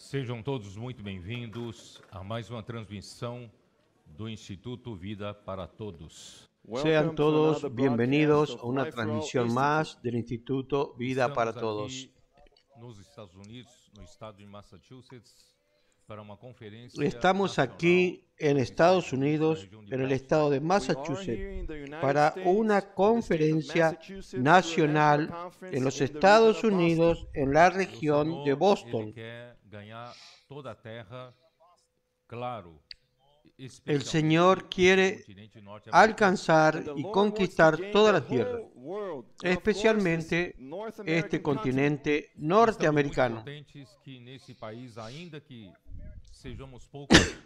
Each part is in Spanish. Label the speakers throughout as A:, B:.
A: Sejam todos muito bem-vindos a mais uma transmissão do Instituto Vida para Todos.
B: Sean todos bienvenidos a una transmisión más del Instituto Vida
A: Estamos
B: para Todos.
A: aqui nos Estados Unidos, no estado de Massachusetts, para uma conferência
B: Estamos
A: nacional
B: aquí en Estados Unidos, en el estado de Massachusetts, para una conferencia nacional en los Estados Unidos, en la
A: E o
B: región
A: Senhor,
B: de
A: Ele
B: Boston.
A: quer ganhar toda a terra, claro.
B: El
A: especialmente
B: Señor
A: o
B: quiere
A: continente norte-americano.
B: alcanzar y conquistar toda la tierra, especialmente este continente norteamericano.
A: Estamos muito contentes que nesse país, ainda que sejamos poucos,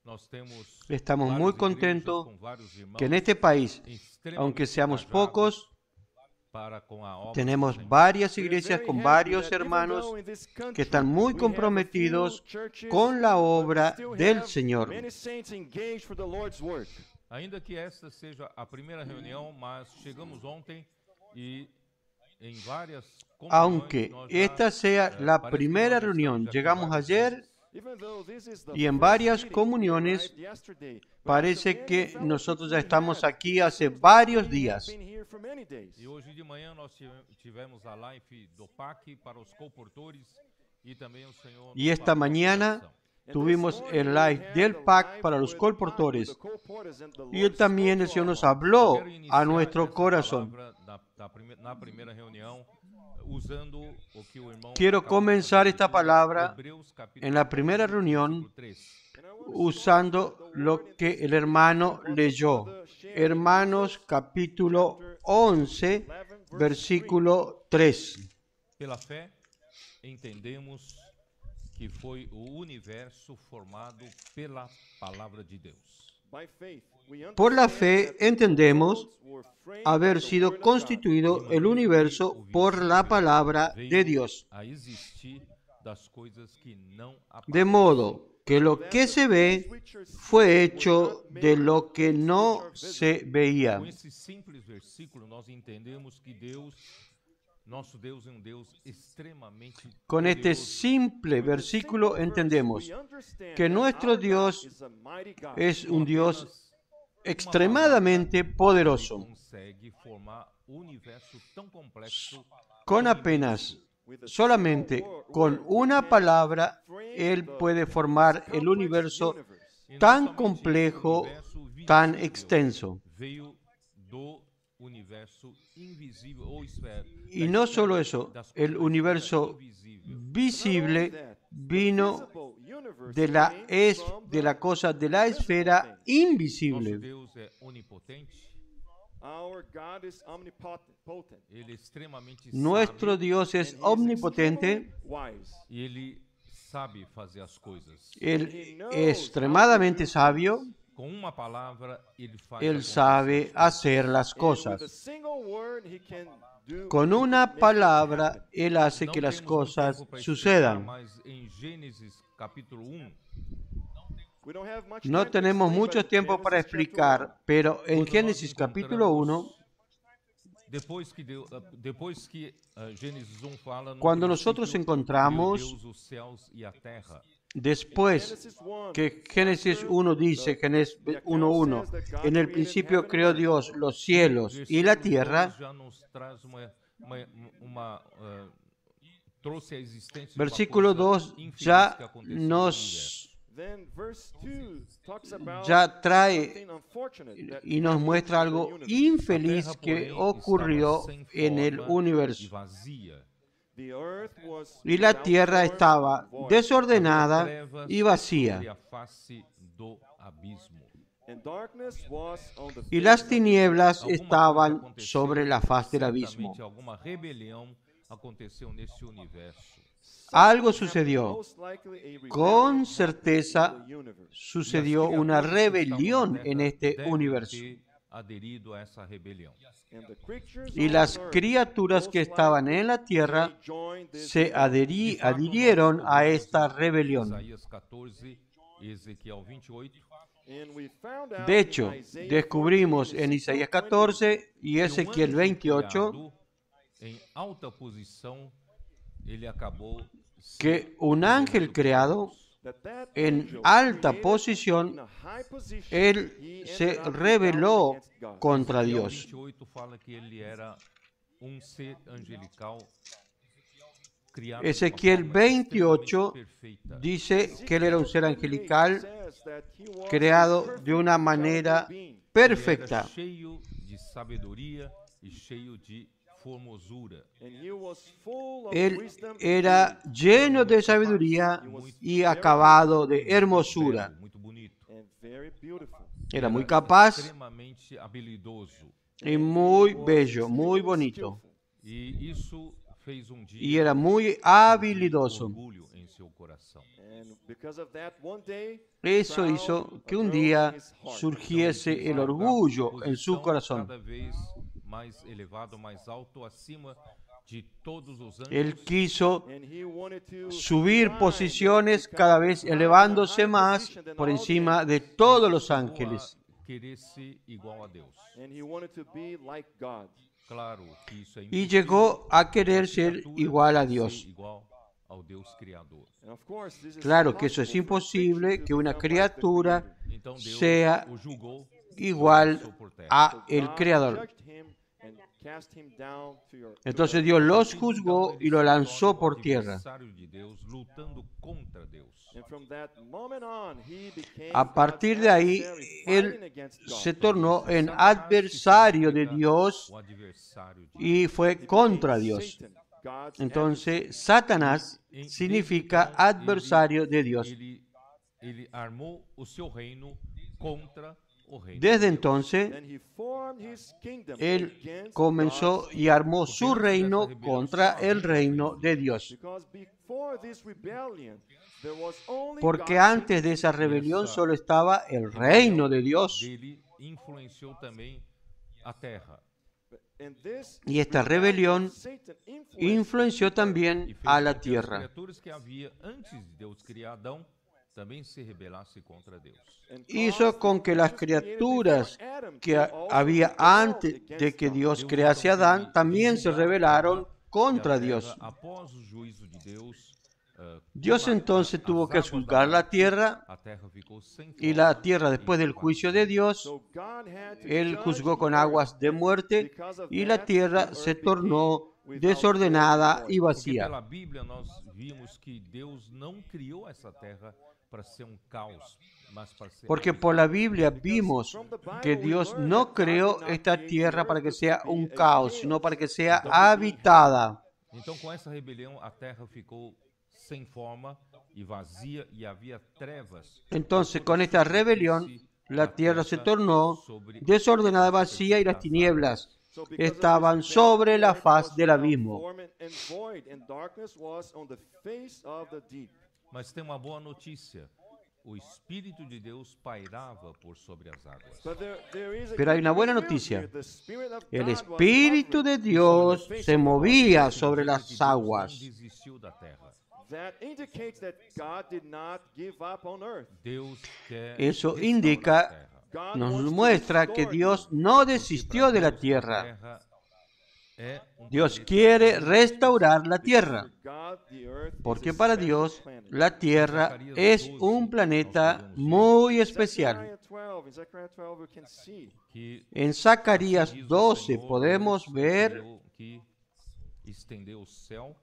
A: nós temos
B: Estamos
A: várias
B: muy
A: igrejas
B: contentos
A: com vários irmãos
B: que en este país,
A: extremamente
B: aunque seamos
A: engajados
B: pocos,
A: para com a obra do
B: tenemos
A: Senhor.
B: varias iglesias con varios hermanos que están muy comprometidos con la obra del Señor.
A: Ainda que esta seja a primeira reunião, mas chegamos ontem e em várias comunhões
B: Aunque
A: nós já,
B: esta sea la
A: parece que
B: primera
A: nós já
B: reunión,
A: estamos aqui
B: llegamos
A: várias
B: ayer
A: vezes.
B: y en varias comuniones parece que nosotros ya estamos aquí hace varios días.
A: E hoje de manhã nós tivemos a live do PAC para os comportores e também o Senhor
B: Y
A: nos
B: esta
A: falou
B: mañana
A: coração.
B: tuvimos el live del PAC para los colportores. Y también el Señor nos habló
A: Quero
B: a
A: iniciar
B: nuestro
A: essa
B: corazón.
A: palavra na primeira reunião usando o que o irmão
B: Quiero
A: acabou de
B: comenzar
A: fazer,
B: esta palabra
A: Hebreus capítulo
B: en la primera
A: 11,
B: reunión
A: versículo 3.
B: usando lo que el hermano leyó. Hermanos capítulo 11, versículo 3.
A: Pela fé, entendemos que foi o universo formado pela palavra de Deus.
B: Por la fe entendemos haber sido constituido el universo por la palabra de Dios,
A: A existir das coisas que não
B: de
A: aparecem.
B: modo que lo que se ve fue hecho de lo que no se veía.
A: Com esse simples versículo, nós entendemos que Deus, nosso Deus, é um Deus extremamente
B: Con este
A: poderoso.
B: simple versículo entendemos que nuestro Dios es un Dios extremadamente
A: Ele
B: poderoso.
A: consegue formar um universo tão complexo,
B: Con
A: tão
B: apenas, solamente con una palabra, Él puede formar el universo
A: E não
B: tan
A: somente
B: complejo,
A: esse universo
B: tan
A: visível
B: extenso.
A: veio do universo invisível ou esfera.
B: Y no solo eso, el universo visible vino de la cosa de la esfera
A: Nosso
B: invisible.
A: Deus é onipotente, ele é extremamente
B: Nuestro
A: sábio
B: Dios es omnipotente,
A: e ele sabe fazer as coisas.
B: Él es extremadamente sabio,
A: Com uma palavra, ele faz
B: Él
A: acontecer.
B: sabe hacer las cosas. Con una palabra, Él hace
A: Não
B: que las
A: temos muito
B: cosas
A: tempo para explicar,
B: sucedan.
A: mas em Gênesis capítulo 1,
B: No tenemos mucho tiempo para explicar, pero en Génesis capítulo 1,
A: depois que Gênesis 1 fala, no
B: cuando
A: princípio
B: nosotros
A: criou
B: encontramos,
A: Deus os céus e a terra.
B: después que Génesis 1 dice, Génesis 1:1, en el principio creó Dios los cielos y la tierra.
A: Já nos traz trouxe a existência de uma
B: Versículo
A: coisa
B: 2
A: infeliz
B: ya
A: que aconteceu no
B: nos ya trae y nos muestra algo infeliz que ocurrió en el universo. Y la tierra estaba desordenada y vacía, y las tinieblas estaban sobre la faz del abismo.
A: Alguma rebelião aconteceu nesse universo.
B: Algo sucedió. Con certeza sucedió una rebelión en este universo.
A: Aderido a essa rebelião.
B: Y las criaturas que estaban en la tierra se adhirieron a esta rebelión.
A: Isaías 14, Ezequiel 28.
B: De hecho, descubrimos en Isaías 14 y Ezequiel 28
A: em alta posição, ele acabou
B: que un ángel creado en alta posición, él se rebeló contra Dios.
A: 28 fala que ele era ser angelical criado
B: Ezequiel
A: de uma forma
B: 28
A: extremamente perfeita.
B: dice que él era un ser angelical creado de una manera perfecta.
A: Ele era cheio de sabedoria e cheio de formosura.
B: Él era lleno de sabiduría y acabado de hermosura.
A: Belo, muito bonito.
B: Era muy capaz
A: Extremamente habilidoso.
B: y muy bello, muy bonito.
A: E isso fez dia
B: Y era muy habilidoso.
A: orgulho em seu coração.
B: Eso hizo que un día surgiese el orgullo en su corazón.
A: Cada vez mais elevado, mais alto, acima de todos os
B: Él
A: anjos.
B: quiso subir posiciones cada vez elevándose más por encima de todos los ángeles.
A: Querer ser igual a Deus. Claro que isso é
B: Y
A: impossível.
B: llegó a querer ser igual a
A: Ser
B: Dios.
A: igual ao Deus criador.
B: Claro que eso es imposible, que una criatura
A: Então Deus
B: sea
A: o julgou
B: igual
A: lançou por terra.
B: a el Creador. Entonces Dios los juzgó y lo lanzó por tierra.
A: Adversário de Deus, lutando contra Deus.
B: A partir de ahí, él se tornó en adversario de Dios
A: O adversário de
B: y fue contra Dios. Entonces, Satanás significa adversario de Dios.
A: ele armou o seu reino contra o reino.
B: Desde entonces, él comenzó y armó su reino contra el reino de Dios. Porque antes de esa rebelión solo estaba el reino de Dios.
A: Ele influenciou também a terra.
B: Y esta rebelión influenció
A: E
B: también
A: fez
B: a la
A: com que as
B: tierra.
A: criaturas que havia antes de Deus criar Adão também se rebelassem contra Deus.
B: Hizo con que las criaturas que había antes de que Dios crease a Adán también se rebelaron contra Dios.
A: Após o juízo de Deus,
B: Dios entonces tuvo que juzgar la tierra,
A: a terra ficou sem
B: y
A: forma
B: la tierra después del juicio de Dios, él juzgó con aguas de muerte y la tierra se tornó desordenada y
A: Porque
B: vacía.
A: pela Bíblia nós vimos que Deus não criou essa terra para ser um caos, mas para ser
B: Porque por la Biblia vimos que Dios no creó esta tierra para que sea un caos, sino para que sea habitada.
A: Então, com essa rebelião, a terra ficou sem forma e vazia e havia trevas.
B: Entonces, con esta rebelión, la tierra se tornó desordenada, vacía, y las tinieblas estaban sobre la faz del abismo.
A: Mas tem uma boa notícia. O Espírito de Deus pairava por sobre as águas.
B: Pero hay una buena noticia. El Espíritu de Dios se movía sobre las
A: Não
B: aguas.
A: desistiu da terra. Deus quer
B: Eso
A: restaurar
B: indica,
A: a terra.
B: nos muestra que Dios no desistió de la
A: A
B: tierra.
A: terra é
B: Dios
A: planeta
B: quiere restaurar la tierra, porque para Dios la tierra es un planeta muy especial.
A: que
B: En Zacarías 12 podemos ver
A: que estendeu o céu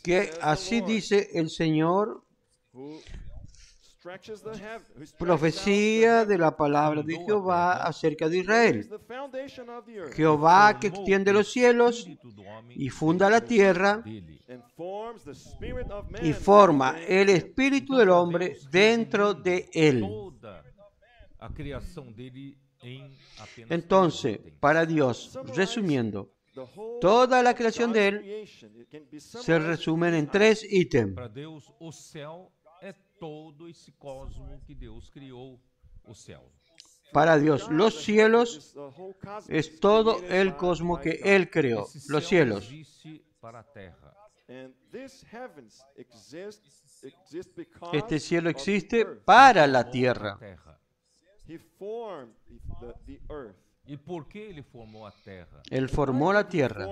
B: que así dice el Señor, profecía de la palabra de Jehová acerca de Israel. Jehová que extiende los cielos y funda la tierra
A: dele.
B: y forma el espíritu del hombre dentro de él.
A: Toda a criação dele em apenas
B: Entonces, para Dios, resumiendo, toda la creación de él se resume en 3 ítems.
A: para Deus o céu é todo esse cosmo que Deus criou, o céu.
B: Para Dios, los cielos es todo el cosmos que Él creó,
A: Esse
B: los
A: céu
B: cielos.
A: existe para a terra.
B: Este cielo existe para la tierra.
A: terra. E por que ele formou a terra?
B: Él formó la tierra.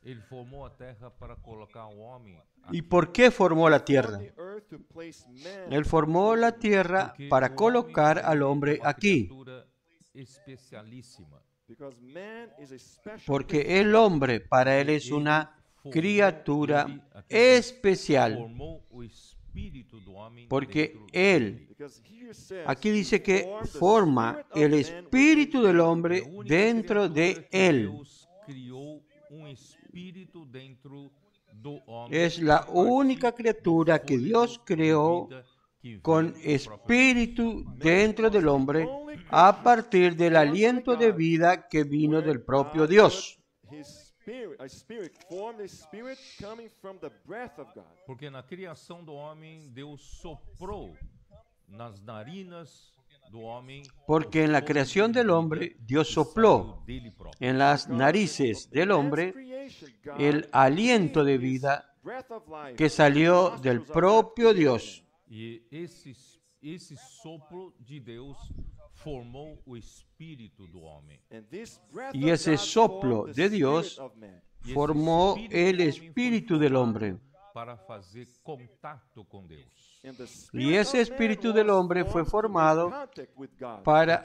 A: Ele formou a terra para colocar o homem
B: ¿Y
A: aqui.
B: por qué formó la tierra? Él formó la tierra
A: Porque
B: para
A: o
B: colocar
A: homem,
B: al
A: ele é
B: hombre
A: uma
B: aquí.
A: criatura especialíssima.
B: Porque el hombre para él es una criatura especial.
A: Formou o espírito do homem
B: Porque
A: dentro
B: él,
A: dele.
B: aquí dice que forma el espíritu del hombre dentro de él.
A: Deus criou espírito dentro do homem.
B: Es la única criatura que Dios creó con espíritu dentro del hombre a partir del aliento de vida que vino del propio Dios.
A: Porque na criação do homem, Deus soprou nas narinas do homem.
B: Porque en la creación del hombre, Dios sopló en las narices del hombre el aliento de vida que salió del propio Dios.
A: E esse sopro de Deus formou o espírito do homem.
B: Y ese soplo de Dios formó el espíritu del hombre.
A: Para fazer contato com Deus.
B: Y ese espíritu del hombre fue formado para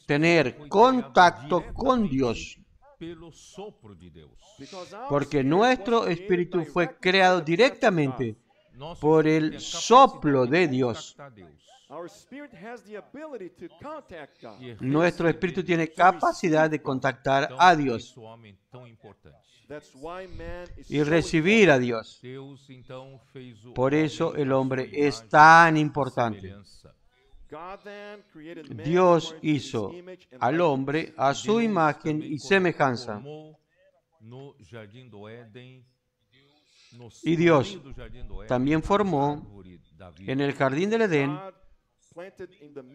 B: tener contacto con Dios.
A: Pelo sopro de Deus.
B: Porque nuestro espíritu fue creado directamente
A: Nosso
B: por
A: espírito
B: el
A: tem a
B: soplo
A: capacidade
B: de Dios.
A: contactar Deus. E
B: Nuestro espíritu tiene
A: receber
B: capacidad de contactar
A: então,
B: a Dios
A: esse homem tão importante.
B: y recibir a Dios.
A: Deus então fez o
B: Por
A: homem
B: eso el
A: à
B: hombre
A: sua
B: es
A: imagem
B: tan
A: e
B: importante.
A: semelhança.
B: Dios hizo al hombre a su
A: Deus
B: imagen
A: também
B: y semejanza.
A: formou no jardim do Éden,
B: Y Dios
A: meio do jardim do Éden,
B: también
A: a
B: formó
A: árvore da vida.
B: en el jardín del Edén,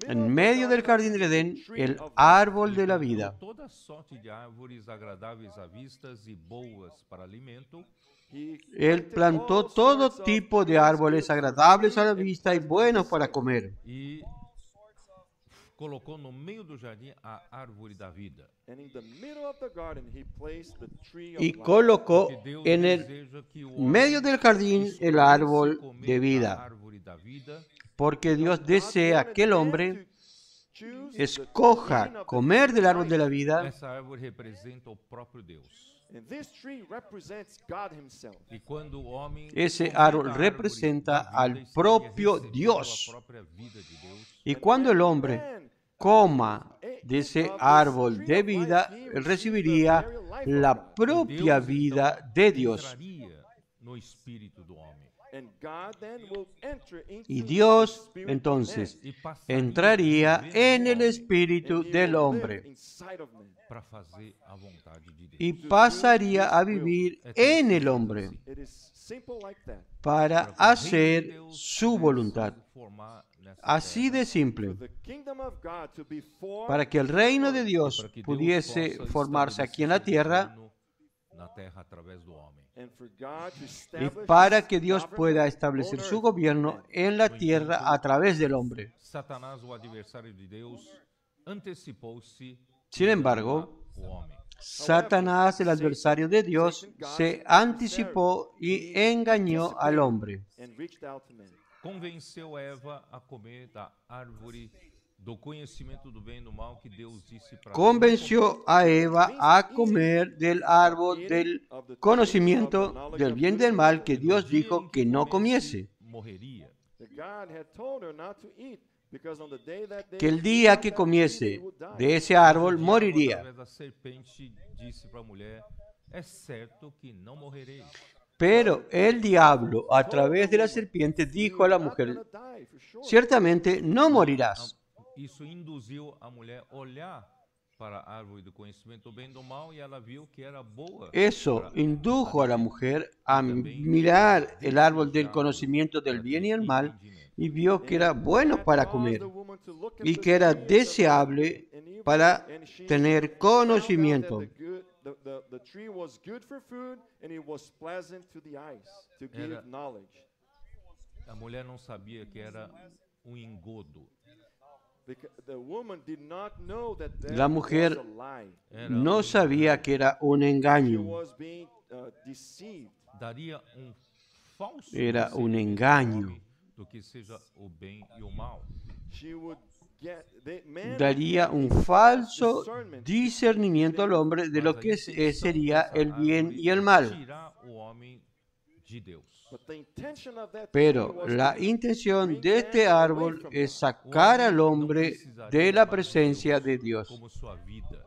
B: en medio del jardín del Edén, el árbol de la vida.
A: Toda sorte de árvores agradáveis à vistas e boas para alimento.
B: Él plantó todo tipo de árboles agradables a la vista y buenos para comer.
A: E colocou no meio do jardim a árvore da vida.
B: Y colocó
A: Porque Deus
B: en el
A: deseja que o homem
B: medio del jardín el árbol de
A: a
B: vida.
A: árvore da vida,
B: Porque Dios desea que el hombre escoja comer del árbol de la vida.
A: essa árvore representa o próprio Deus. E quando o homem
B: Ese
A: come da
B: árbol
A: árvore
B: representa
A: da vida,
B: al
A: estaria
B: propio
A: recebendo
B: Dios.
A: a própria vida de Deus.
B: Y cuando el hombre coma de ese árbol de vida, él recibiría la propia vida de Dios.
A: Entraria no espírito do homem.
B: Y Dios entonces
A: E passaria
B: entraría
A: a viver
B: en
A: no
B: el
A: homem
B: espíritu del hombre
A: para fazer a vontade de Deus.
B: y pasaría a vivir en el hombre para hacer su voluntad.
A: Formar nessa
B: Así de simple. Para que el reino de Dios
A: para que Deus
B: pudiese
A: possa
B: formarse aquí en la
A: estabelecer
B: tierra
A: seu reino na terra através do homem.
B: y para que Dios pueda establecer su gobierno en la tierra a través del hombre.
A: Satanás, o adversário de Deus, antecipou-se
B: Sin embargo,
A: o homem.
B: Satanás, el adversario de Dios, se anticipó y engañó al hombre.
A: Convenceu Eva a comer da árvore do conhecimento do bem e do mal que Deus disse para
B: Convenció a Eva a comer del árbol del conocimiento del bien y del mal que Dios dijo que no comiese.
A: morreria.
B: Que el día que comiese de ese árbol moriría.
A: Através da serpente disse para a mulher: é certo que não morrereis.
B: Pero el diablo, a través de la serpiente, dijo a la mujer: ciertamente no morirás.
A: Isso induziu a mulher a olhar para a árvore do conhecimento do bem e do mal e ela viu que era boa.
B: Eso indujo a la mujer a mirar el árbol del conocimiento del bien y el mal y vio que era bueno para comer y que era deseable para tener conocimiento.
A: A mulher não sabia que era um engodo.
B: La mujer no sabía que era un engaño.
A: Daria falso
B: Era un
A: discernimento ao
B: engaño.
A: homem do que seja o bem e o mal.
B: Daría un falso discernimiento al hombre de lo que sería el bien y el mal.
A: Tirar o homem de Deus.
B: Pero la intención de este árbol es sacar al hombre de la presencia de Dios.
A: Como sua vida.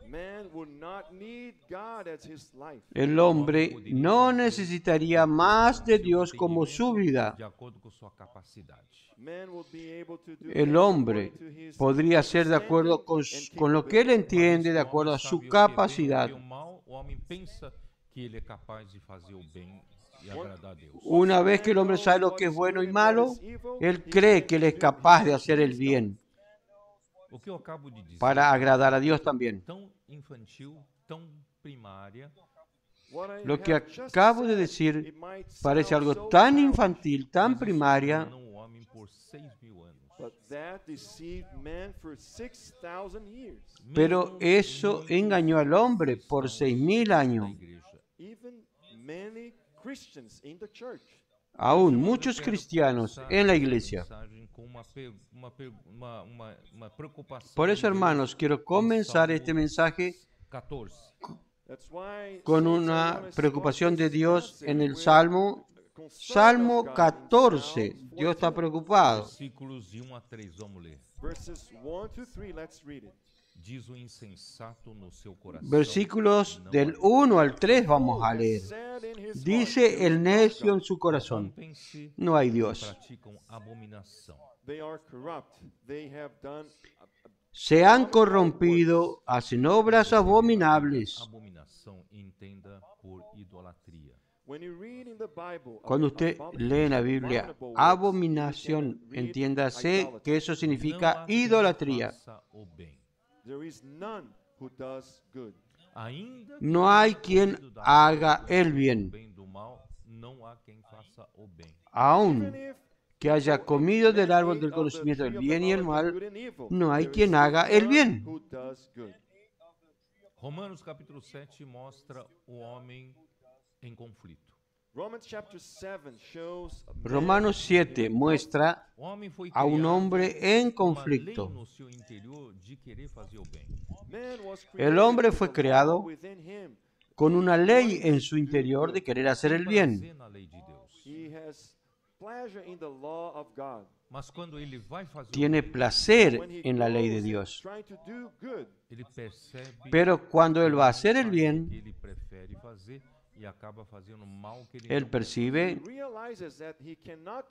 B: El hombre no necesitaría más de Dios como su vida.
A: De acordo com sua capacidade.
B: El hombre podría ser de acuerdo con lo que él entiende, de acuerdo a su capacidad.
A: O mal, o homem pensa que ele é capaz de fazer o bem e agradar a Deus.
B: Una vez que el hombre sabe lo que es bueno y malo, él cree que él es capaz de hacer el bien
A: O que eu acabo de dizer
B: para agradar a Dios también.
A: tão infantil, tão primária,
B: Lo que acabo de decir parece algo tan infantil, tan primaria,
A: enganou o homem por 6.000 anos.
B: pero eso engañó al hombre por 6.000 años. Aún muchos cristianos en la iglesia. Por eso, hermanos, quiero comenzar este mensaje
A: 14.
B: con una preocupación de Dios en el Salmo 14. Dios está preocupado.
A: Versículos de 1 a 3, vamos ler. Diz o insensato no seu coração.
B: Versículos del 1 al 3 vamos a leer. Dice el necio en su corazón,
A: Corrompem-se
B: no hay
A: e
B: Dios.
A: praticam abominação.
B: Se han corrompido, hacen obras abominables.
A: Abominação entenda por idolatria.
B: Cuando usted lee en la Biblia abominación, entiéndase que eso significa idolatría.
A: Faça o bem. Ainda que
B: No hay quien haga el bien,
A: bem do mal, não há quem faça o bem.
B: aun que haya comido del árbol del conocimiento del bien y el mal, no hay quien haga el bien.
A: Romanos capítulo 7 mostra o homem em conflito.
B: Romanos 7 muestra
A: O homem foi
B: a un
A: criado
B: hombre en
A: com uma lei
B: conflicto.
A: no seu interior de querer fazer o bem.
B: El hombre fue creado con una ley en su interior de querer hacer el bien.
A: Prazer na lei de Deus. Mas quando ele vai fazer
B: Tiene placer en la ley de Dios.
A: ele percebe
B: Pero cuando él va a hacer el bien,
A: que ele prefere fazer e acaba fazendo mal que ele
B: él
A: não
B: percibe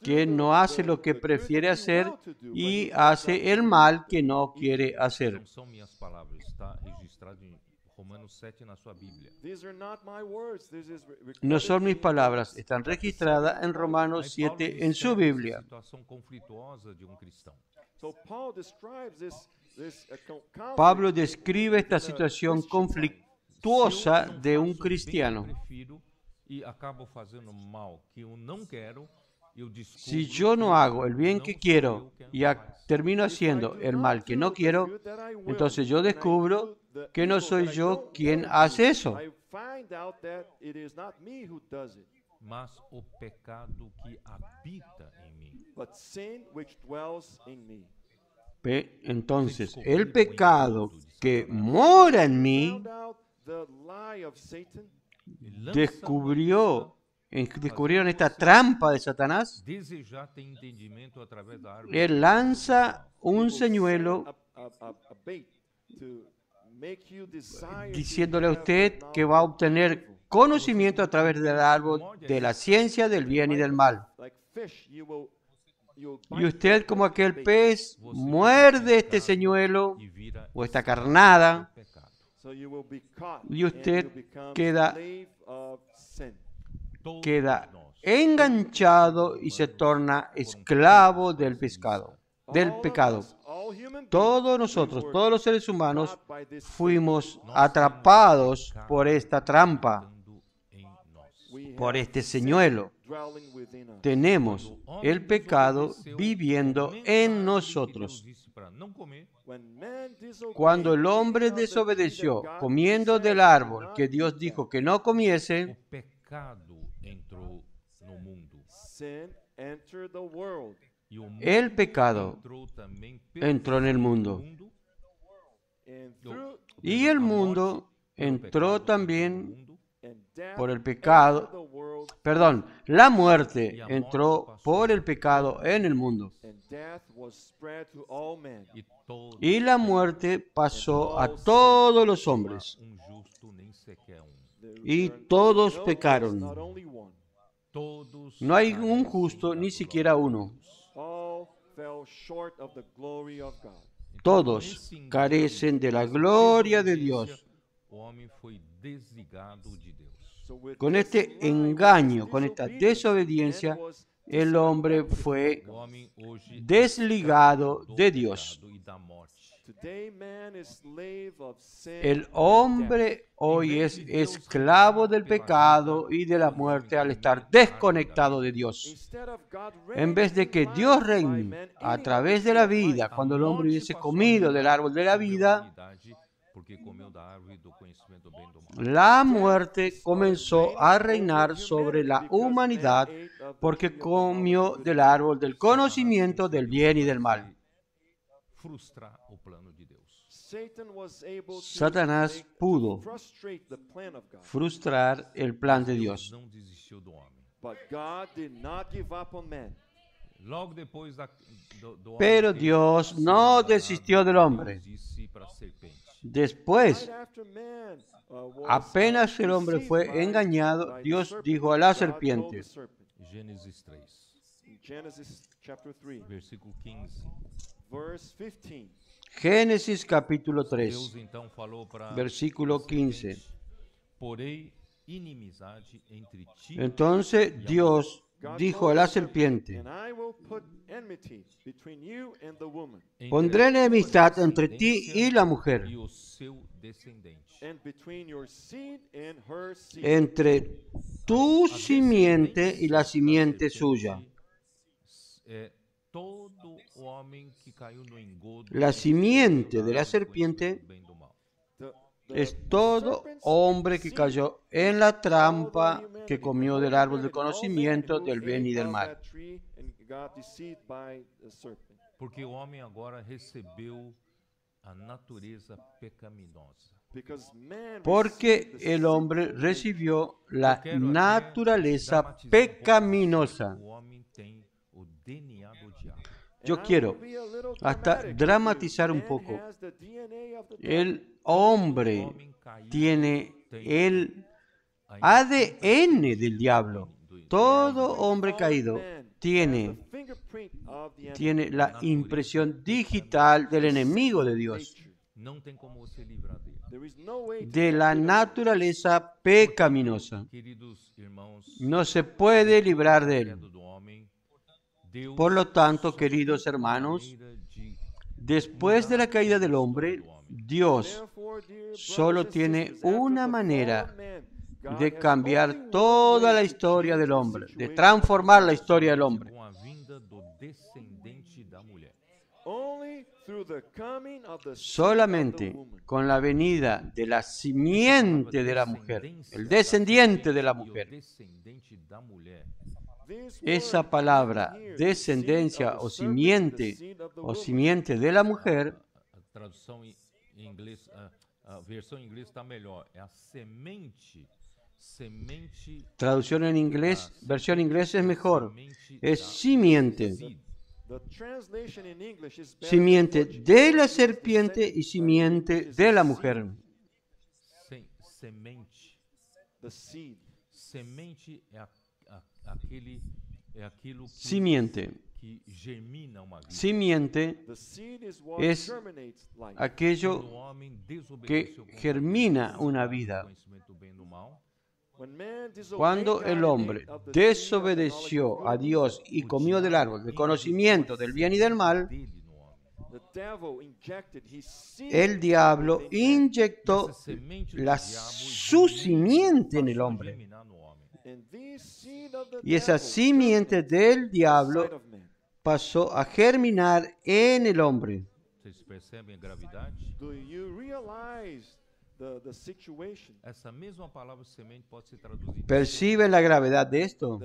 B: que no hace lo que prefiere hacer y hace el mal que no quiere hacer.
A: Não são minhas palavras, está registrado em Romanos 7 na sua Bíblia.
B: No son mis palabras, están registradas en Romanos
A: Aí Paulo
B: 7 en su
A: descreve
B: Biblia.
A: a situação conflituosa de um cristão.
B: Pablo describe esta situación conflictuosa
A: Se eu não
B: de un
A: faço o bem que eu
B: cristiano.
A: prefiro e acabo fazendo mal que eu não quero, eu descubro
B: Si yo no hago el bien
A: não
B: que
A: sou
B: quiero
A: eu que
B: y
A: não faço.
B: termino haciendo el mal que no quiero, entonces yo descubro que no soy yo quien hace eso,
A: Mas o pecado que habita em mim.
B: Entonces el pecado que mora en mí descubrieron esta trampa de Satanás.
A: Desejar ter entendimento através da árvore.
B: Él lanza un señuelo diciéndole a usted que va a obtener conocimiento a través del árbol de la ciencia del bien y del mal. Y usted, como aquel pez, muerde este señuelo
A: E vira
B: o esta carnada
A: pecado.
B: y usted queda
A: Todos nós.
B: enganchado y se torna esclavo del pecado. Todos nosotros, todos los seres humanos, fuimos atrapados por esta trampa,
A: Em nós.
B: por este señuelo. Tenemos el pecado viviendo en nosotros.
A: para não comer,
B: Cuando el hombre desobedeció, comiendo del árbol que Dios dijo que no
A: o
B: comiese,
A: pecado entrou no mundo. E o mundo
B: el pecado
A: entrou também
B: entró en el mundo. Y el mundo entró también por el pecado. Perdón, la muerte entró por el pecado en el mundo. Y la muerte pasó a todos los hombres.
A: justo nem sequer
B: Y todos pecaron.
A: Todos
B: No hay un justo, ni siquiera uno. Todos carecen de la gloria de Dios.
A: O homem foi desligado de Deus.
B: Con este engaño, con esta desobediencia, el hombre fue
A: O homem hoje
B: desligado de Dios.
A: e da morte.
B: El hombre hoy es esclavo del pecado y de la muerte al estar desconectado de Dios. En vez de que Dios reine a través de la vida, cuando el hombre hubiese comido del árbol de la vida,
A: Porque comeu da árvore do conhecimento do bem e do mal.
B: la muerte comenzó a reinar sobre la humanidad porque comió del árbol del conocimiento del bien y del mal.
A: Frustrar o plano de Deus.
B: Satanás pudo frustrar el plan de Dios.
A: Não desistiu do homem. Logo depois do homem
B: Pero
A: ter
B: Dios
A: sido
B: no
A: enganado,
B: desistió del hombre.
A: Deus disse para a serpente.
B: Después, apenas el hombre fue engañado, Dios dijo a la serpiente,
A: Gênesis 3, versículo 15.
B: Génesis capítulo 3,
A: Deus então falou para
B: versículo 15.
A: Porém inimizade entre ti
B: Entonces Dios dijo a la serpiente, pondré enemistad entre ti y la mujer,
A: e o seu descendente.
B: entre tu simiente y la simiente suya.
A: É todo homem que caiu no engodo.
B: La simiente de la serpiente
A: do bem e do mal.
B: es todo hombre que cayó en la trampa, que comió del árbol del conocimiento del bien y del mal.
A: Porque o homem agora recebeu a natureza pecaminosa.
B: Porque el hombre recibió la naturaleza pecaminosa.
A: O homem tem o DNA do diabo.
B: Yo quiero hasta dramatizar un poco. El hombre tiene el ADN del diablo. Todo hombre caído tiene la impresión digital del enemigo de Dios,
A: Não tem como você livrar dele.
B: de la naturaleza pecaminosa.
A: Queridos irmãos,
B: No se puede librar de él.
A: do homem, Deus
B: Por lo tanto, queridos hermanos,
A: maneira de
B: después de la caída del hombre, Dios solo tiene una manera de cambiar toda la historia del hombre, de transformar la historia del hombre.
A: com a vinda do descendente da mulher.
B: Solamente con la venida de la simiente de la mujer, el descendiente de la
A: E o
B: mujer.
A: descendente da mulher.
B: Esa palabra, descendencia o simiente de la mujer,
A: A tradução em inglês, a versão em inglês está melhor. É a semente.
B: traducción en inglés, versión inglés es mejor, es simiente. Simiente de la serpiente y simiente de la mujer.
A: Semente é aquilo
B: Simiente.
A: que germina uma vida.
B: Simiente es aquello
A: Quando o homem
B: que
A: desobedeceu
B: germina una vida.
A: conhecimento do bem e do mal,
B: Cuando el hombre desobedeció a Dios y comió del árbol del conocimiento del bien y del mal,
A: dele no homem.
B: el diablo inyectó su simiente en el hombre.
A: Germinar no homem.
B: Y esa simiente del diablo pasó a germinar en el hombre.
A: Vocês percebem a gravidade?
C: Do you realize the situation?
A: Essa mesma palavra semente pode ser traduzida.
B: ¿Perciben la gravedad de esto?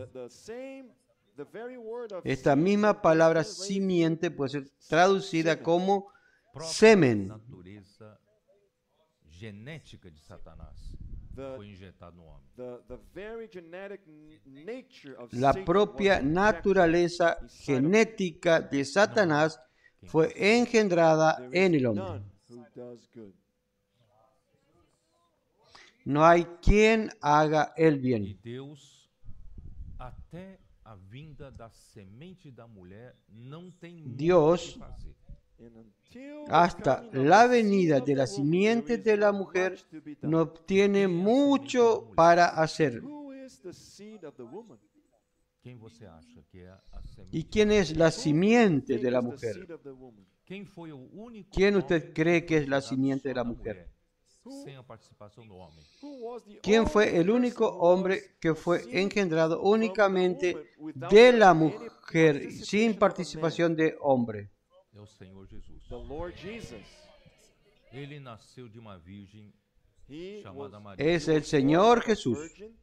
C: The very word of
B: Esta
C: seed
B: misma
C: can be
B: palabra
C: translated
B: simiente puede ser traducida como
A: Própria
B: semen.
A: natureza genética de Satanás
C: The-
A: foi injetada no homem.
C: the very genetic nature of
B: La
C: Satan
B: propia
C: was injected
B: naturaleza
C: inside of him.
B: genética de Satanás fue engendrada
C: There
B: en
C: is
B: el hombre.
C: none who does good.
B: No hay quien haga el
A: E
B: bien.
A: Deus, até a vinda da semente da mulher, não tem muito
B: Dios,
A: o que fazer.
C: And until the
B: hasta
C: coming of
B: la
C: the seed
B: venida
C: of
B: de
C: the
B: la
C: woman,
B: simiente
C: there is
B: de la
C: not
B: mujer
C: much to be done.
B: no tiene mucho para hacer.
C: Who is the seed of the woman?
A: Quem você acha que é a semente?
B: ¿Y quién es la simiente
C: Think
B: de la
C: is the
B: mujer?
C: seed of the woman?
A: Quem foi o único
B: ¿Quién
A: homem
B: usted cree que es la
A: gerado
B: simiente de
A: só
B: la
A: da
B: mujer?
A: mulher, sem a participação do homem?
C: Who was the
B: ¿Quién
C: only
B: fue el
C: person
B: único
C: who
B: hombre
C: was
B: que fue
C: conceived
B: engendrado
C: from the
B: únicamente
C: woman without
B: de la
C: any
B: mujer,
C: participation
B: sin
C: of a
B: participación de hombre?
A: É o Senhor Jesus.
C: man? The Lord Jesus.
A: Ele nasceu de uma virgem
C: He
A: chamada
C: was
A: Maria.
B: Es el Señor
C: born of a
B: Jesús.
C: virgin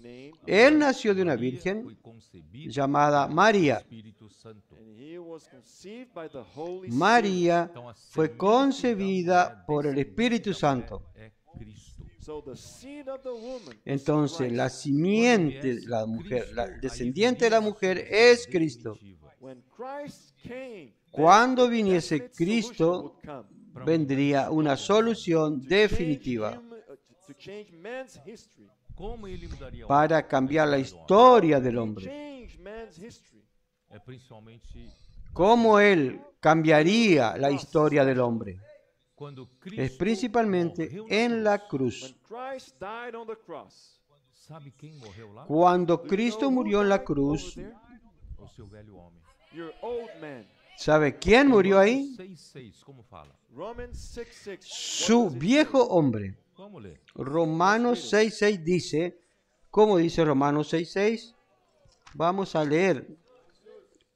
C: named
B: Él nació de una
A: María
B: virgen
A: foi concebida
B: llamada
A: pelo
B: María.
A: Espírito Santo.
C: and he was conceived by the Holy Spirit.
B: María
A: Então, a
B: fue
A: semente
B: concebida
A: da mulher,
B: por el
A: descendente
B: Espíritu
A: da
B: Santo.
A: mulher, é Cristo.
C: So the seed of the woman is
B: Entonces,
C: Christ.
B: la simiente de la mujer, la descendiente de la mujer es Cristo.
C: When Christ came,
B: Cuando
C: then the
B: viniese
C: definite solution
B: Cristo,
C: would come.
B: vendría una solución
C: To
B: definitiva
C: change to change man's history.
A: Como ele mudaria o
B: para
A: homem?
B: cambiar la
A: história
B: historia del
C: To
B: hombre.
C: change man's history.
A: é principalmente
B: ¿Cómo Él cambiaría la historia del hombre?
A: quando
B: Es
A: Cristo
B: principalmente
A: morreu
B: en la
C: When
B: cruz.
C: Christ died on the cross.
A: Sabe quem morreu lá?
B: Cuando
C: Do you
B: Cristo
C: know who
B: murió en la
C: died
B: cruz,
C: over there?
A: O seu velho homem.
C: Your old man.
B: ¿sabe quién murió ahí?
A: 6:6, como fala?
C: Romans 6:6.
B: Su viejo hombre.
A: Vamos ler.
B: Romanos 6:6 dice, ¿cómo dice Romanos 6:6? Vamos a leer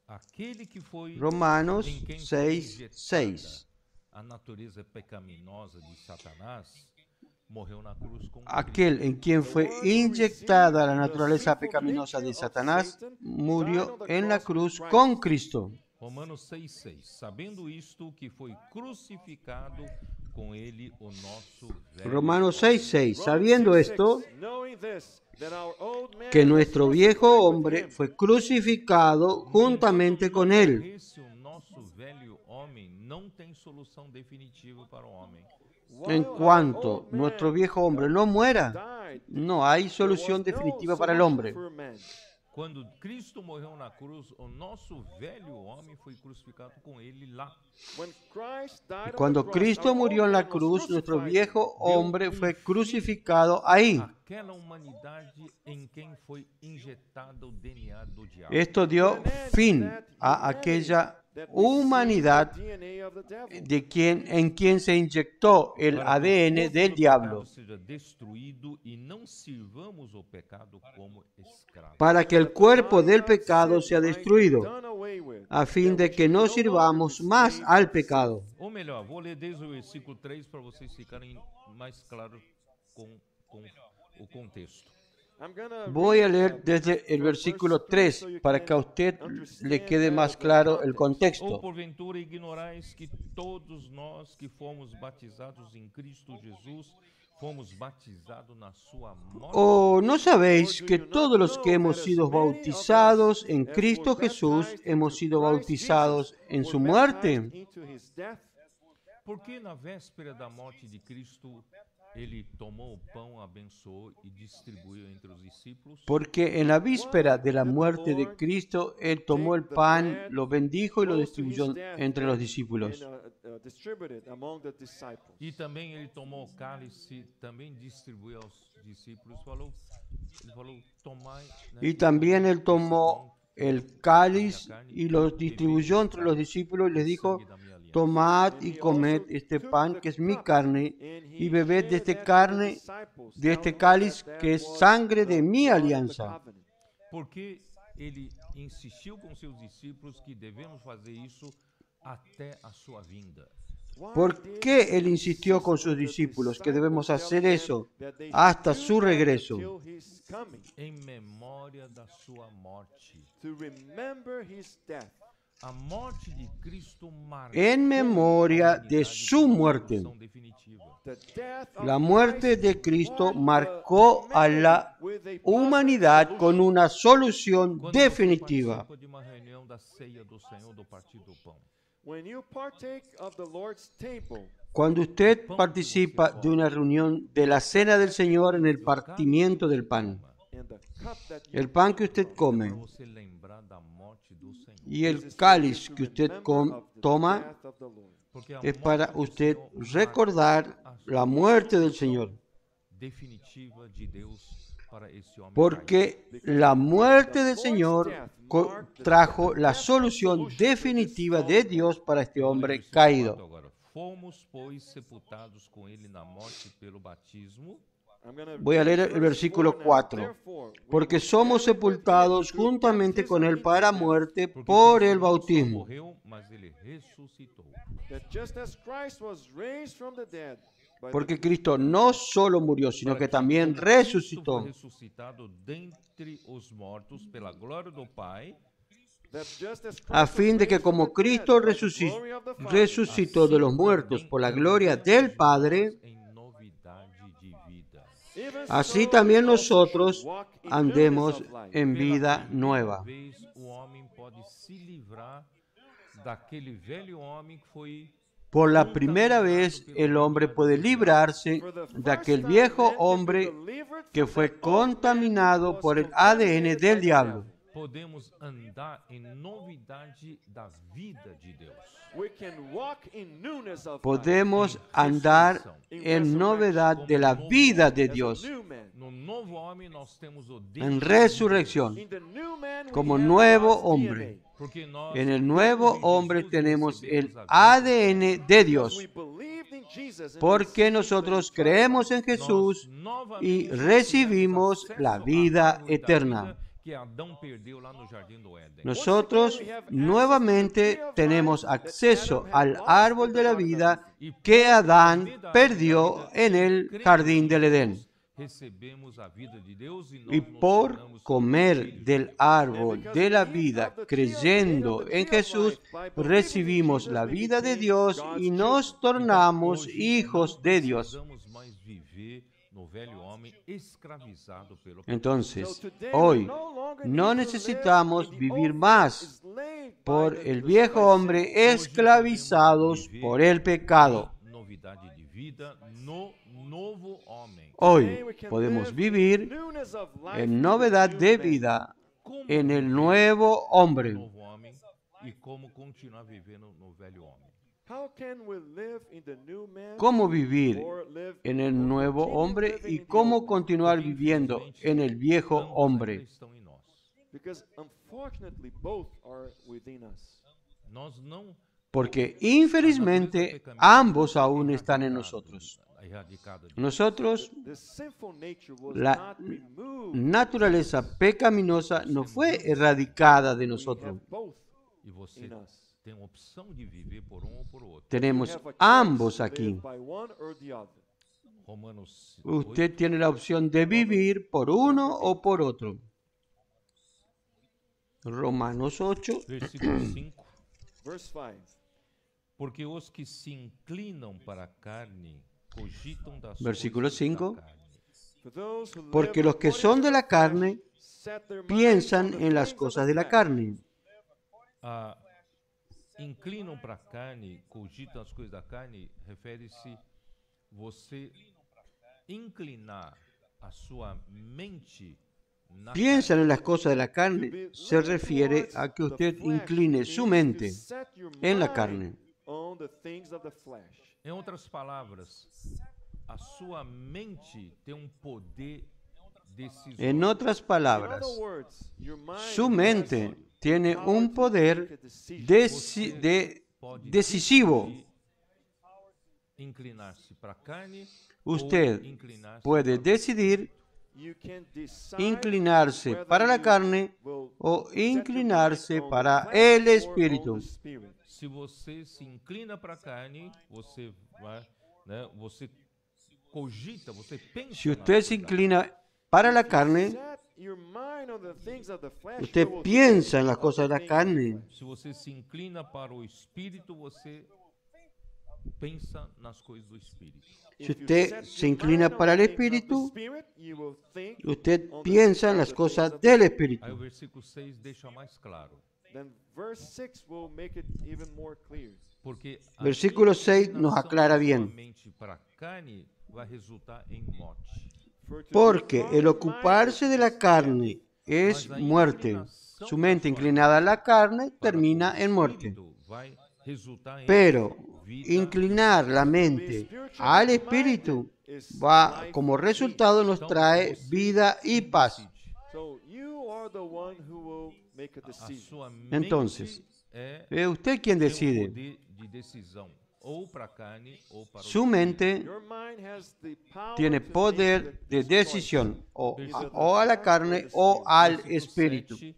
A: Aquele que foi
B: Romanos
A: em quem foi
B: 6:6.
A: injetada a natureza pecaminosa de Satanás, morreu na cruz com
B: Aquel en quien fue inyectada la naturaleza pecaminosa de Satanás murió en la cruz con Cristo.
A: Romanos 6:6. Sabendo isto, que foi crucificado com ele o nosso velho
B: Romanos
A: homem.
B: 6:6. Sabiendo esto,
C: Knowing this, that our old man
B: que
C: was
B: nuestro viejo
C: crucified with
B: hombre
C: him.
B: fue crucificado juntamente con él.
A: Esse o nosso velho homem não tem solução definitiva para o homem.
B: En
C: While our
B: cuanto
C: old man
B: nuestro viejo hombre no muera,
C: died,
B: no hay
C: there was
B: solución
C: no
B: definitiva para el
C: solution
B: hombre.
C: for man.
A: Quando Cristo morreu na cruz, o nosso velho homem foi crucificado com ele lá.
C: When Christ died on the
B: Cuando
C: cross,
B: Cristo
C: our
B: murió en
C: old
B: la
C: man was
B: cruz, nuestro
C: crucified.
B: viejo hombre fue crucificado ahí.
A: Aquela humanidade em quem foi injetado o DNA do diabo.
B: Esto dio fin a aquella humanidad en quien se inyectó el
A: Para que o
B: ADN
A: corpo
B: del
A: do
B: diablo,
A: pecado seja destruído e não sirvamos o pecado como escravo.
B: para que el cuerpo del pecado sea destruido, a fin de que no sirvamos más al pecado.
A: Ou melhor, vou ler desde o versículo 3 para vocês ficarem mais claros com o contexto.
B: Voy a leer desde el versículo 3 para que a usted le quede más claro el
A: Ou
B: contexto.
A: porventura ignorais que todos nós que fomos batizados em Cristo Jesus, fomos batizados na sua morte?
B: ¿O no sabéis que todos los que hemos sido bautizados en Cristo Jesús hemos sido bautizados en su muerte?
A: Porque na véspera da morte de Cristo, ele tomou o pão, abençoou e distribuiu entre os discípulos.
B: Porque en la víspera de la muerte de Cristo, Él tomó el pan, lo bendijo y lo distribuyó entre los discípulos.
A: E também ele tomou o cálice, também distribuiu aos discípulos. Ele falou, tomai. Né,
B: Y también Él tomó el cáliz y lo distribuyó entre los discípulos y les dijo, tomad y comed este pan que es mi carne y bebed de este cáliz que es sangre de mi alianza.
A: Porque ele insistiu com seus discípulos que devemos fazer isso até a sua vinda.
B: ¿Por qué Él insistió con sus discípulos que debemos hacer eso hasta su regreso?
A: Em memória da sua morte.
C: To remember his death.
A: A morte de Cristo marcou
B: En memoria de su muerte.
A: a definitiva.
C: The death of
B: La muerte
C: Christ
B: de Cristo
C: marked
B: marcó
C: the
B: a la
C: humanity with a
B: humanidad
C: positive
B: con una solución
A: Quando
B: definitiva.
A: você participa de uma reunião da ceia do Senhor do Partido do Pão,
C: When you partake of the Lord's table,
B: Cuando usted participa de una reunión de la cena del Señor en el partimiento del pan,
C: and the cup that you
B: el pan que usted
A: para
B: come
A: você lembrar da morte do Senhor.
B: y el cáliz que usted
C: of the
B: toma
C: death of the Lord.
A: Porque a
B: es
A: morte
B: para
A: do
B: usted
A: Senhor
B: recordar la muerte del Señor.
A: definitiva de Deus para esse homem caído.
B: Porque la muerte del Señor trajo la solución definitiva de Dios para este hombre caído.
A: Agora, fomos, pois, sepultados com ele na morte pelo batismo,
C: I'm gonna
B: Voy a leer el
C: verse
B: versículo
C: 4 now.
B: 4.
C: Therefore, we
B: Porque
C: were
B: somos
C: buried with him
B: sepultados
C: through
B: juntamente con
C: baptism
B: Él para
C: into death,
B: muerte
A: porque
B: por
A: Cristo
B: el
A: não só
B: bautismo.
A: morreu, mas ele ressuscitou.
C: that just as Christ was raised from the dead by the
B: Porque Cristo no solo murió, sino que también resucitó.
A: Cristo foi ressuscitado dentre os mortos pela glória do Pai,
C: that just as Christ
B: A fin de
C: was
B: que
C: raised from
B: como
C: the
B: Cristo
C: dead by the glory of the Father,
B: resucitó de los muertos por la gloria del Padre,
A: em novidade de vida.
C: even
B: así
C: so
B: también
C: we also
B: nosotros
C: should walk in
B: andemos
C: newness of life.
B: en vida nueva.
A: Vez o homem pode se livrar daquele velho homem que foi
B: Por la primera vez el hombre puede librarse
C: For the
B: de
C: first
B: aquel
C: time,
B: viejo
C: man can be
B: hombre
C: delivered
B: que
C: from
B: fue
C: that old man
B: contaminado
C: that
B: por
C: was
B: el ADN
C: contaminated
B: del
C: by the
B: diablo.
C: devil.
A: podemos andar em novidade da vida de Deus.
C: We can walk in newness of life.
B: Podemos andar en novedad de la vida de
C: As a
B: Dios.
C: new man.
A: No novo homem nós temos o
B: En
A: DNA.
B: resurrección,
C: In the new man, we
B: como
C: have
B: nuevo
C: God's
B: hombre.
C: DNA.
A: Porque nós,
B: En el nuevo
A: cremos em
B: hombre
A: Jesus,
B: tenemos
A: recebemos
B: el
A: a vida
B: ADN de
C: Because
B: Dios.
C: we believed in Jesus and
B: Porque
C: received
B: nosotros
C: the eternal
B: creemos en
C: life.
B: Jesús
A: Nós novamente
B: y
A: tivemos
B: recibimos
A: acesso
B: la
A: à
B: vida
A: árvore da
B: eterna.
A: vida que Adão perdeu lá no jardim do Éden.
B: Nosotros nuevamente tenemos acceso al árbol de la vida que Adán perdió en el jardín del Edén.
A: Recebemos a vida de Deus e nós
B: Y
A: nos
B: por
A: tornamos
B: comer del árbol de la vida, creyendo en Jesús, recibimos la vida de Dios y nos tornamos hijos de Dios.
A: Não precisamos mais viver no velho homem escravizado pelo pecado.
B: Entonces, hoy no necesitamos vivir más por el viejo hombre esclavizados por el pecado.
A: Novidade de vida no novo homem.
B: Hoy podemos vivir en novedad de vida
A: Como
B: en el nuevo hombre.
A: novo homem e como continuar vivendo no velho homem.
B: ¿Cómo vivir en el nuevo hombre y cómo continuar viviendo en el viejo
A: Ambos ainda
B: hombre?
A: estão em nós.
C: Because unfortunately both are within us.
A: Nós não
B: Porque infelizmente ambos aún están en nosotros.
A: erradicada de
B: Nosotros,
C: The sinful nature was
B: la
C: not removed.
B: naturaleza pecaminosa no fue erradicada de
C: We
B: nosotros.
C: have both
A: e você
C: in us.
A: tem a opção de viver por um ou por outro.
B: Tenemos
C: We have a choice
B: ambos
C: to
B: aquí.
C: live by one or the other.
A: Romanos
B: Usted tiene la opción de vivir por uno o por otro. Romanos 8,
A: versículo 5.
C: Verse 5.
A: Porque os que se inclinam para a carne cogitam das
B: Versículo
A: coisas
B: 5.
A: da carne.
C: For those who
B: porque
C: live
B: los que
C: according
B: son
C: to
B: de
C: the
B: la
C: flesh
B: carne
C: set their minds
B: piensan
C: on the
B: en las
C: things of
B: cosas
C: the
B: de la
C: flesh.
B: carne.
A: Ah, inclinam para a carne, cogitam as coisas da carne, refere-se você inclinar a sua mente na
B: Piensan en las cosas de la carne se refiere a que usted incline su mente en la carne.
C: On the things of the flesh.
A: Em outras palavras, a sua mente tem um poder decisório.
B: En otras
C: In
B: palabras,
C: other words, your mind
B: su mente tiene un poder
A: Pode
B: decisivo.
A: decidir inclinar-se para a carne
B: Usted
A: ou inclinar-se
B: puede
A: para o
B: decidir
C: you can decide
B: inclinarse
C: whether
B: para la
C: you
B: carne
C: will
B: o
C: set your mind
B: inclinarse
C: on the
B: para
C: flesh
B: el
C: or on
B: espíritu.
C: the spirit.
A: se você se inclina para a carne, você vai, né, você cogita, você pensa
B: Si
A: nas
B: usted
A: coisas
B: se
A: da
B: inclina para la carne,
C: Set your mind on the things of the flesh,
B: usted
C: you will
B: piensa en
C: think
B: las
C: of
B: cosas de
C: the
B: la
C: things of the
B: carne.
C: flesh.
A: Se você se inclina para o espírito, você pensa nas coisas do espírito.
B: Si
C: If you
B: usted
C: set
B: se
C: your
B: inclina
C: mind on
B: para el
C: the things of the
B: espíritu,
C: spirit, you will think
B: usted
C: on the
B: piensa
C: things
B: en
C: of
B: las
C: the
B: cosas
C: things of the
B: del
C: spirit.
B: espíritu.
A: Aí o versículo 6 deixa mais claro.
C: Then verse 6 will make it even more clear.
A: Porque a
B: Versículo 6 nos
A: inclinação
B: aclara
A: da sua
B: bien.
A: mente para a carne vai resultar em morte.
C: For to
B: Porque
C: be
B: el ocuparse de la
C: carnal-minded is
B: carne es
A: Mas a
B: muerte.
A: inclinação
B: Su
A: da
B: mente
A: sua
B: inclinada a la carne
A: para
B: termina
A: o
B: en muerte.
A: espírito vai resultar em
B: Pero
A: vida.
B: inclinar la mente al espíritu va, como resultado, nos trae vida y paz.
C: So you are the one who will make a
A: A
C: decision.
A: sua mente
B: Entonces,
A: é
B: usted quien
A: tem o
B: decide.
A: poder de decisão, ou para a carne ou para o
B: Su
A: espírito.
B: mente
C: Your mind has the power
B: tiene
C: to
B: poder
C: make
B: de
C: this
B: decisión
C: choice.
B: o a la carne o al
A: Versículo
B: espíritu.
A: 7,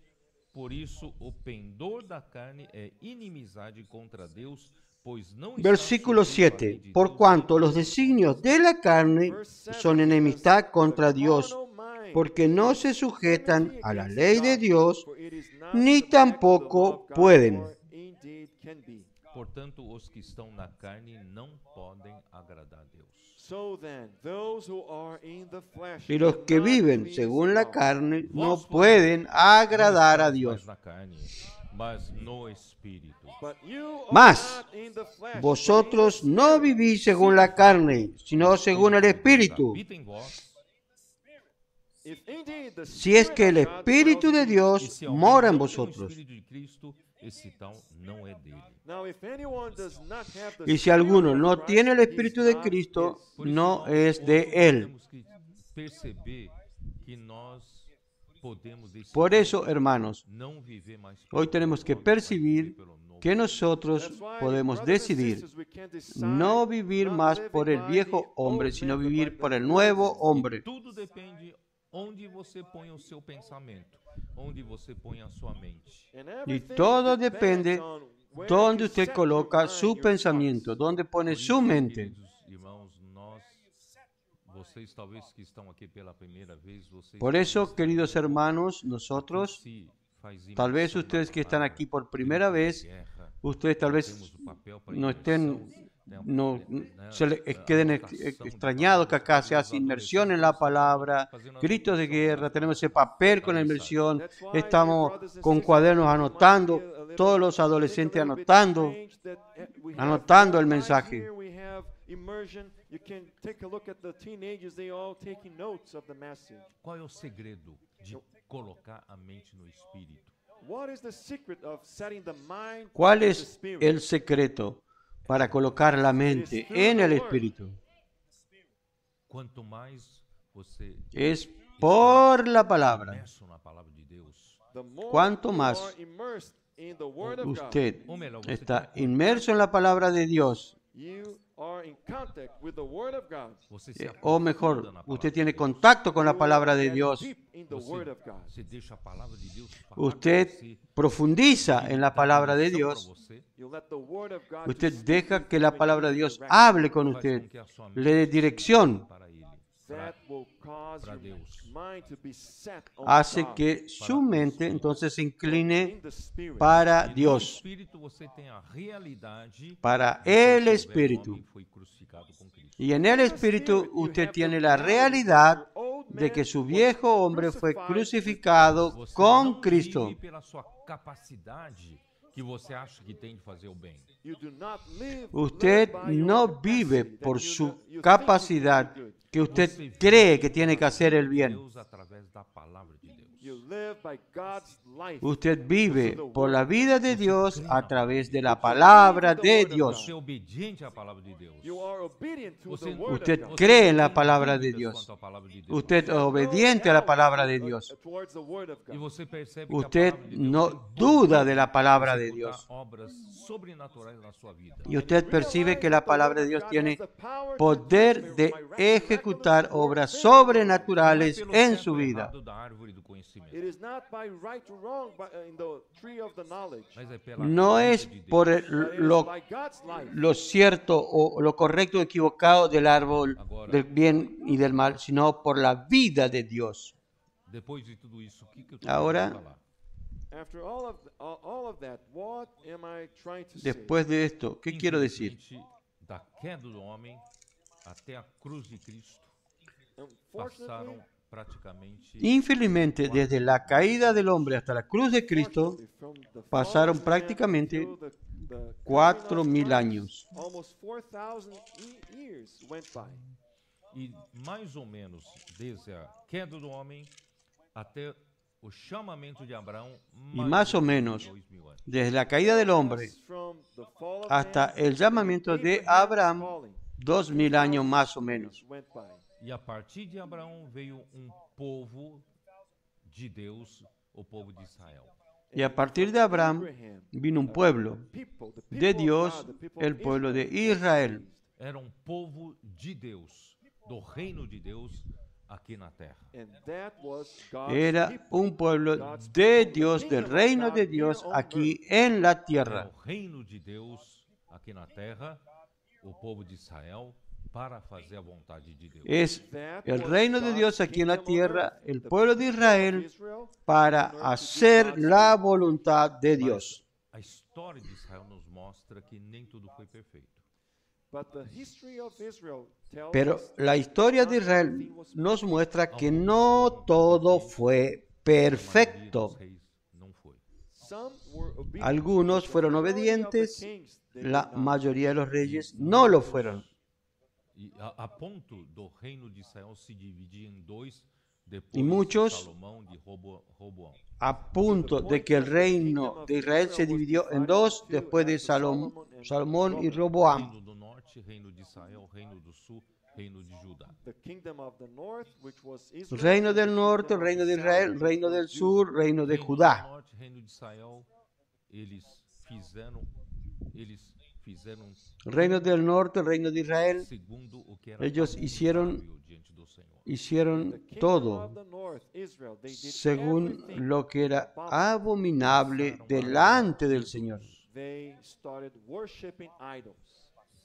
A: por isso o pendor da carne é inimizade contra Deus, pois não está
B: Versículo
A: sujeito à lei
B: 7.
A: de
B: Por
A: Deus,
B: cuanto
A: nem
B: los designios de la carne
C: Verse 7
B: son
C: says,
B: enemistad contra
C: "The
B: Dios,
C: carnal mind
B: porque no se sujetan
C: enmity
B: a la
C: against
B: ley de
C: God,
B: Dios,
C: for it is not
B: ni
C: subject to the law
B: tampoco
C: of God,
B: pueden."
C: or indeed can be.
A: Portanto, os que estão na carne não podem agradar a Deus.
C: So then, those who are in the flesh
B: Y los que
C: cannot
B: viven
C: please
B: según la
C: God.
B: carne no
A: Vós,
B: pueden agradar
A: não
B: a
A: estáis
B: Dios.
A: mais na carne, mas no espírito.
C: But you are
B: Mas
C: not in the flesh,
B: vosotros
C: but in the
B: no
C: spirit.
B: vivís según la carne, sino según el espíritu.
A: Habita em vós,
C: If indeed the
B: Si es
C: Spirit
B: que el
C: of God
B: Espíritu
C: dwells
B: de
C: in you.
A: e
B: Dios
A: se alguém
B: mora en
A: não tem o
B: vosotros.
A: Espírito de Cristo, esse tal não é dele.
C: Now, if anyone does not have the
B: Y si
C: Spirit
B: alguno
C: of
B: no
C: Christ,
B: tiene el
C: he's
B: Espíritu de
C: not
B: Cristo,
C: his.
A: Por isso
B: no
A: nós
B: es
A: hoje
B: de Él.
A: temos que perceber que nós podemos decidir
B: Por eso, hermanos,
A: não viver mais
B: hoy
A: pelo
B: tenemos que
A: velho homem, mas
B: percibir
A: viver pelo novo.
B: que nosotros
C: That's why,
B: podemos
C: brothers and
B: decidir
C: sisters, we can decide
B: no vivir
C: not
B: más
C: living
B: por el
C: by
B: viejo
C: the
B: hombre,
C: old
B: sino
C: man, but
B: vivir
C: by
B: por
C: the
B: el
C: new
B: nuevo
C: man.
B: hombre.
A: Tudo depende onde você põe o seu pensamento, onde você põe a sua mente.
C: And
B: Y
C: everything
B: todo
C: depends
B: depende
C: on where
B: donde
C: you
B: usted
C: set
B: coloca
C: your mind,
B: su
C: your
B: pensamiento,
C: thoughts.
B: donde pone
A: Por
B: su
A: isso,
B: mente.
A: queridos irmãos, vocês talvez que estão aqui pela primeira vez, vocês
B: Por
A: talvez
B: eso,
A: tenham
B: queridos
A: um pouco
B: hermanos, nosotros,
A: se faz
B: tal vez
A: imersão na
B: ustedes que están
A: palavra,
B: aquí por primera
A: tempo de
B: vez,
A: guerra,
B: ustedes tal
A: nós
B: vez
A: temos o papel para
B: no
A: imersão,
B: estén,
A: né,
B: no,
A: né,
B: se les
A: a
B: queden
A: vocação de
B: extrañados que acá se
A: palavras,
B: hace
A: os
B: inmersión en
A: adolescentes
B: la
A: estão
B: palabra,
A: fazendo a
B: gritos de
A: vocação
B: guerra,
A: das
B: tenemos ese
A: palavras,
B: papel
A: da
B: con la
A: mensagem.
B: inmersión,
C: That's why, dear
B: estamos
C: brothers and
B: con
C: sisters,
B: cuadernos
C: it might be
B: anotando,
C: a little-
B: todos los
C: think a
B: adolescentes
C: little bit
B: anotando,
C: strange that, we have
B: anotando el
C: both
B: mensaje.
C: here, we have immersion. You can take a look at the teenagers, they all taking notes of the message.
A: Qual é o segredo de colocar a mente no espírito?
C: What is the secret of setting the mind
B: ¿Cuál
C: in the
B: es
C: spirit?
B: el secreto para colocar la mente en el espíritu?
A: Quanto mais você
B: Es por la palabra.
A: imerso na palavra de Deus,
C: The more
B: Cuanto
C: you
B: más
C: are immersed in the Word of God,
B: usted
A: ou melhor, você
B: está
A: tem
B: inmerso en la palabra de Dios,
C: you are in contact with the Word of God.
A: você se
B: o
A: aprofunda
B: mejor,
A: na palavra
B: usted
A: de
B: tiene
A: Deus.
B: contacto con la
C: You
B: palabra de
C: get
B: Dios,
C: deep in the Word of God.
A: Você deixa a palavra de Deus falar
B: usted
A: com você,
B: profundiza en la palabra de
A: direção
B: Dios,
A: pra você,
C: You let the Word of God
B: usted
C: to speak
B: deja
C: with
B: que
C: you
B: la
C: and
B: palabra de
C: give you
B: Dios
C: direction.
B: hable con
A: faz
B: usted,
A: com que a sua
B: le dé
A: mente se
B: dirección,
A: incline para Ele,
C: That will cause
A: para
C: your
A: Deus.
C: mind to be set on
B: hace
C: God,
B: que su mente entonces se incline
C: in the Spirit.
B: para
A: E no
B: Dios,
A: espírito você tem a realidade
B: para
A: de que esse
B: el
A: velho
B: espíritu.
A: homem foi crucificado com Cristo.
B: Y en el espíritu usted tiene la realidad de que su viejo hombre fue crucificado
A: Você
B: con
A: não
B: Cristo.
A: vive pela sua capacidade que você acha que tem de fazer o bem.
C: You do not live
B: Usted
C: by your
B: no
C: capacity
B: vive
C: that
B: por
C: you
B: su
C: think you
B: capacidad
C: can do good.
B: que usted
A: Você
B: cree
A: vive
B: que tiene que hacer el bien.
A: Deus através da palavra de Deus.
C: You live by God's life.
B: Usted vive por la vida de Dios a través de la palabra de Dios.
A: Você é obediente à palavra de Deus.
C: You are obedient to
A: Você-
C: the Word
B: Usted
C: of God.
B: cree en la
A: tem
B: palabra de
A: dúvidas
B: Dios.
A: quanto à palavra de Deus.
B: Usted es obediente a la palabra de Dios.
C: Towards the Word of
A: E
C: God.
A: você percebe que a
B: Usted
A: palavra de Deus
B: no
A: tem
B: duda
A: poder.
B: de la palabra
A: Você
B: de de
A: executar
B: Dios.
A: obras sobrenaturais na sua vida.
B: Y usted percibe que la palabra de Dios tiene poder de ejecutar obras sobrenaturales en su vida.
A: Errado da árvore do conhecimento,
C: It is not by right or wrong, but in the tree of the knowledge.
A: mas é pela
B: No
A: vida
B: es
A: de Deus.
B: por
C: But it is
B: lo,
C: by God's life.
B: lo cierto o lo correcto o equivocado del árbol del bien y del mal, sino por la vida de Dios.
A: Depois de tudo isso, o que eu estou
B: Ahora,
A: querendo falar?
C: After all of that, what am I trying to say?
B: Después de esto, ¿qué quiero decir?
A: Infelizmente, da queda do homem até a cruz de Cristo, passaram
C: Unfortunately,
A: praticamente
B: Infelizmente, desde la caída del hombre hasta la cruz de Cristo,
C: from the fall
B: pasaron
C: of man
B: prácticamente
C: until the
B: 4.000
C: coming of
B: años.
C: Christ, almost 4,000 years went by.
A: e mais ou menos desde a queda do homem até o chamamento de Abraão,
B: Y más o menos,
A: 2000 anos.
B: desde la caída del hombre
C: From the fall of
B: hasta
C: man
B: el llamamiento de
C: Abraham's
B: Abraham,
C: calling,
B: 2.000 años más o menos.
C: went by.
A: E a partir de Abraão veio povo de Deus, o povo de Israel.
B: Y a partir de Abraham vino un pueblo de Dios, el pueblo de Israel.
A: Era povo de Deus, do reino de Deus aqui na terra.
B: Era un pueblo de Dios, del reino de Dios aquí en la
A: Era
B: tierra.
A: o reino de Deus aqui na terra, o povo de Israel, para fazer a vontade de Deus.
B: Es el reino de Dios aquí en la tierra, el pueblo de Israel, para hacer la voluntad de Dios.
A: A história de Israel nos mostra que nem tudo foi perfeito.
B: Pero la historia de Israel nos muestra que no todo fue perfecto.
A: Dos reis não foi.
B: Algunos fueron obedientes, la mayoría de los reyes no lo fueron.
A: E a ponto do reino de Israel se dividir em dois depois
B: Y muchos,
A: de Salomão de Roboão.
B: a punto de que el reino de Israel se dividió en dos después de Salomón y Roboam.
A: Reino do norte, reino de Israel, reino do sul, reino de Judá.
B: Reino del norte, reino de Israel, reino del sur, reino de
A: Reino do
B: Judá.
A: norte, reino de Israel, eles fizeram
B: Reino del norte, reino de Israel,
A: segundo o que era
B: ellos hicieron
A: abominável diante do Senhor.
B: hicieron todo según lo que era abominable delante del Señor.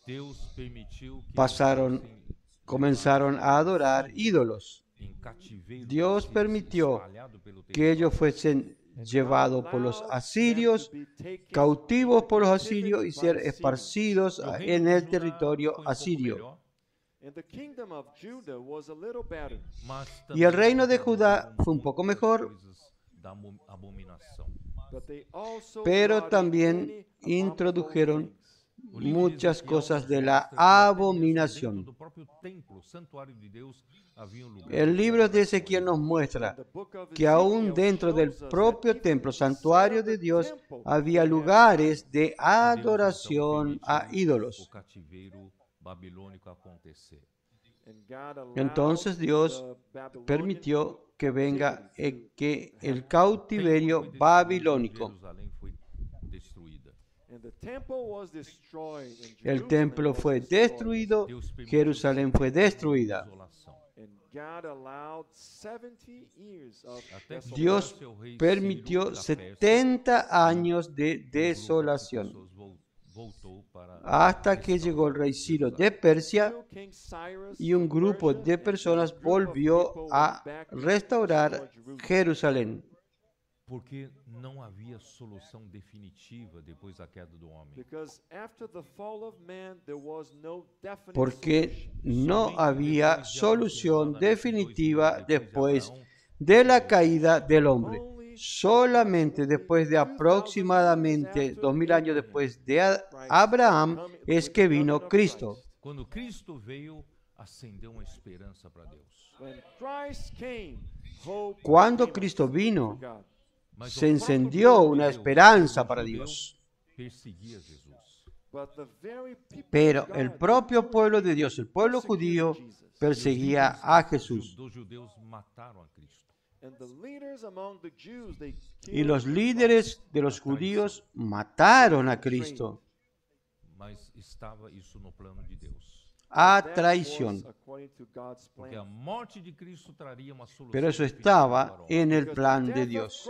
A: Deus permitiu que
B: Pasaron,
A: eles fossem
B: comenzaron a adorar ídolos.
A: em cativeiro,
B: Dios
A: por
B: permitió
A: espalhado pelo
B: que ellos fuesen llevados por los asirios, cautivos por los asirios y ser esparcidos
A: O reino
B: en
A: de
B: el
A: Judá
B: territorio
A: foi pouco
B: asirio.
A: melhor, mas
B: Y el
A: também
B: reino de Judá
A: fizeram
B: fue un poco
A: muitas
B: mejor,
A: coisas da abominação.
B: pero también introdujeron
A: O livro de
B: muchas
A: Ezequiel
B: cosas
A: nos
B: de
A: mostra
B: la
A: que até mesmo
B: abominación.
A: dentro do próprio templo, santuário de Deus, havia um lugar
B: El
A: de
B: libro de
A: adoração.
B: Ezequiel nos muestra que aún dentro del propio templo, santuario de Dios, había lugares de adoración a
A: O
B: ídolos.
A: cativeiro babilônico acontecer.
B: Entonces Dios permitió que venga que el cautiverio babilónico.
A: Jerusalém foi destruída.
B: El templo fue destruido,
A: Deus permitiu
B: Jerusalén fue destruida.
A: desolação. Até que
B: Dios
A: chegasse o rei
B: permitió
A: Ciro da Pérsia,
B: 70 años de
A: um grupo de
B: desolación,
A: pessoas voltou para
B: hasta que llegó el rey Ciro de Persia y un grupo de personas volvió a restaurar Jerusalén.
A: porque não havia solução definitiva depois da queda do homem.
B: Porque no había solución definitiva después de la caída del hombre. Solamente después de aproximadamente 2000 años después de Abraham es que vino Cristo.
A: Quando Cristo veio, acendeu uma esperança para Deus.
B: Cuando Cristo vino,
A: Mas
B: se
A: o próprio
B: encendió
A: povo de
B: una
A: Deus,
B: esperanza
A: o
B: para
A: judeu,
B: Dios.
A: perseguia Jesus.
B: Pero el propio pueblo de Dios, el pueblo judío, perseguía a Jesús.
A: Os judeus mataram a Cristo.
B: Y los líderes de los judíos mataron a Cristo
A: Mas estava isso no plano de Deus.
B: a traición.
A: Porque a morte de Cristo traria uma solução
B: Pero eso
A: definitiva para
B: estaba
A: o homem.
B: en el plan de Dios.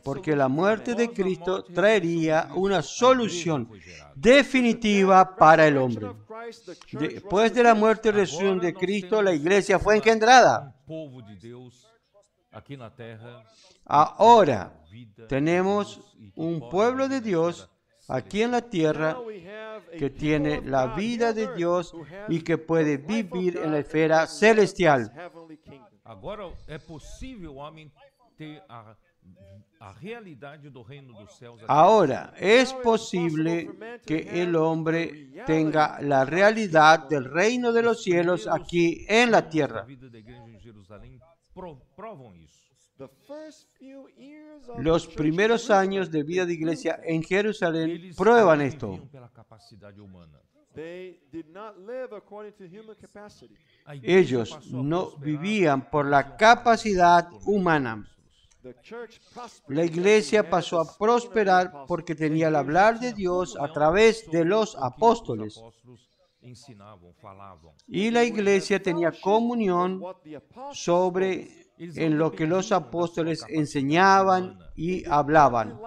B: Porque la muerte de Cristo traería una solución definitiva para el hombre. Después de la muerte y resurrección de Cristo, la iglesia fue engendrada.
A: Povo de Deus aqui na terra.
B: Ahora tenemos un pueblo de Dios aquí en la tierra que tiene la vida de Dios y que puede vivir en la esfera celestial.
A: Agora é possível o homem ter a realidade do reino dos céus. aqui.
B: Ahora es posible que el hombre tenga la realidad del reino de los cielos aquí en la
A: A
B: tierra.
A: vida da igreja em Jerusalém provam isso.
B: Los primeros años de vida de iglesia en Jerusalén
A: Eles
B: prueban
A: não
B: esto.
A: viviam pela capacidade humana. A igreja
B: Ellos
A: passou a
B: no
A: prosperar
B: vivían por la capacidad humana. La iglesia pasó a prosperar porque tenía el hablar de Dios a través de los apóstoles.
A: Ensinavam, falavam.
B: Y la iglesia tenía comunión sobre en lo que los apóstoles enseñaban y hablaban.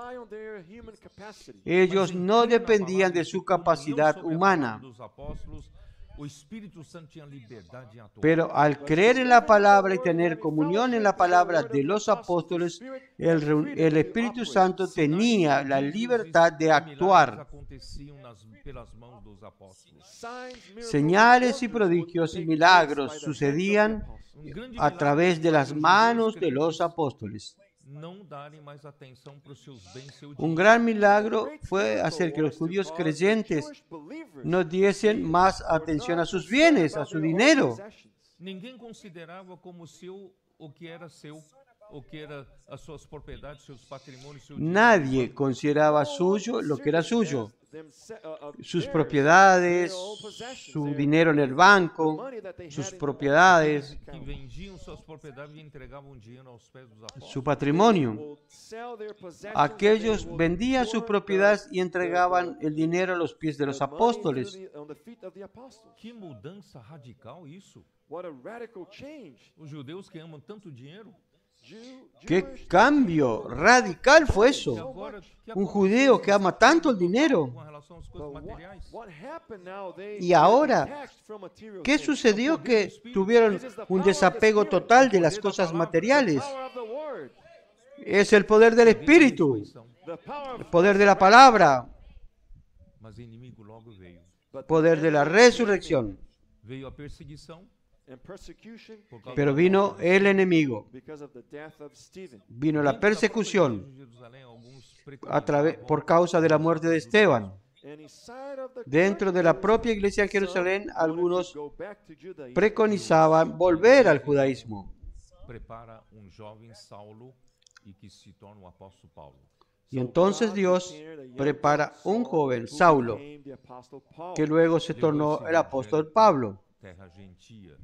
B: Ellos no dependían de su capacidad humana,
A: Dos apóstolos, o Espírito Santo tinha liberdade em atuar.
B: pero al creer en la palabra y tener comunión en la palabra de los apóstoles, el Espíritu Santo tenía la libertad de
A: Milagres
B: actuar.
A: aconteciam pelas mãos dos apóstolos.
B: Señales y prodigios y milagros sucedían a través de las manos de los apóstoles.
A: Não darem mais atenção para os seus bens, seu
B: Un
A: dinheiro.
B: gran milagro fue hacer que los judíos creyentes no diesen más atención a sus bienes, a su dinero.
A: Ninguém considerava como seu o que era seu, o que era as suas propriedades, seus patrimônios, seu dinheiro.
B: Nadie consideraba suyo lo que era suyo, sus propiedades, su dinero en el banco, sus propiedades,
A: Que vendiam suas propriedades e entregavam dinheiro aos pés dos apóstolos.
B: su patrimonio. Aquellos vendían sus propiedades y entregaban el dinero a los pies de los apóstoles.
A: Que mudança radical isso! Os judeus que amam tanto dinheiro.
B: ¿Qué cambio radical fue eso?
A: Agora, que
B: Un judío que ama tanto el dinero.
A: com relação às coisas materiais?
B: Y ahora, ¿qué sucedió? Que tuvieron un desapego total de las cosas materiales. Es el poder del Espíritu, el poder de la palabra,
A: Mas o inimigo logo veio.
B: el poder de la resurrección.
A: Veio a perseguição por causa
B: Pero vino el enemigo, vino la
A: da
B: persecución
A: de Jerusalém, alguns
B: por causa de la muerte de Esteban. Dentro de la propia iglesia en Jerusalén, algunos preconizaban volver al judaísmo.
A: prepara jovem Saulo e que se torna o apóstolo Paulo.
B: Y entonces Dios prepara un joven, Saulo, que luego se tornó el apóstol Pablo.
A: Terra gentia.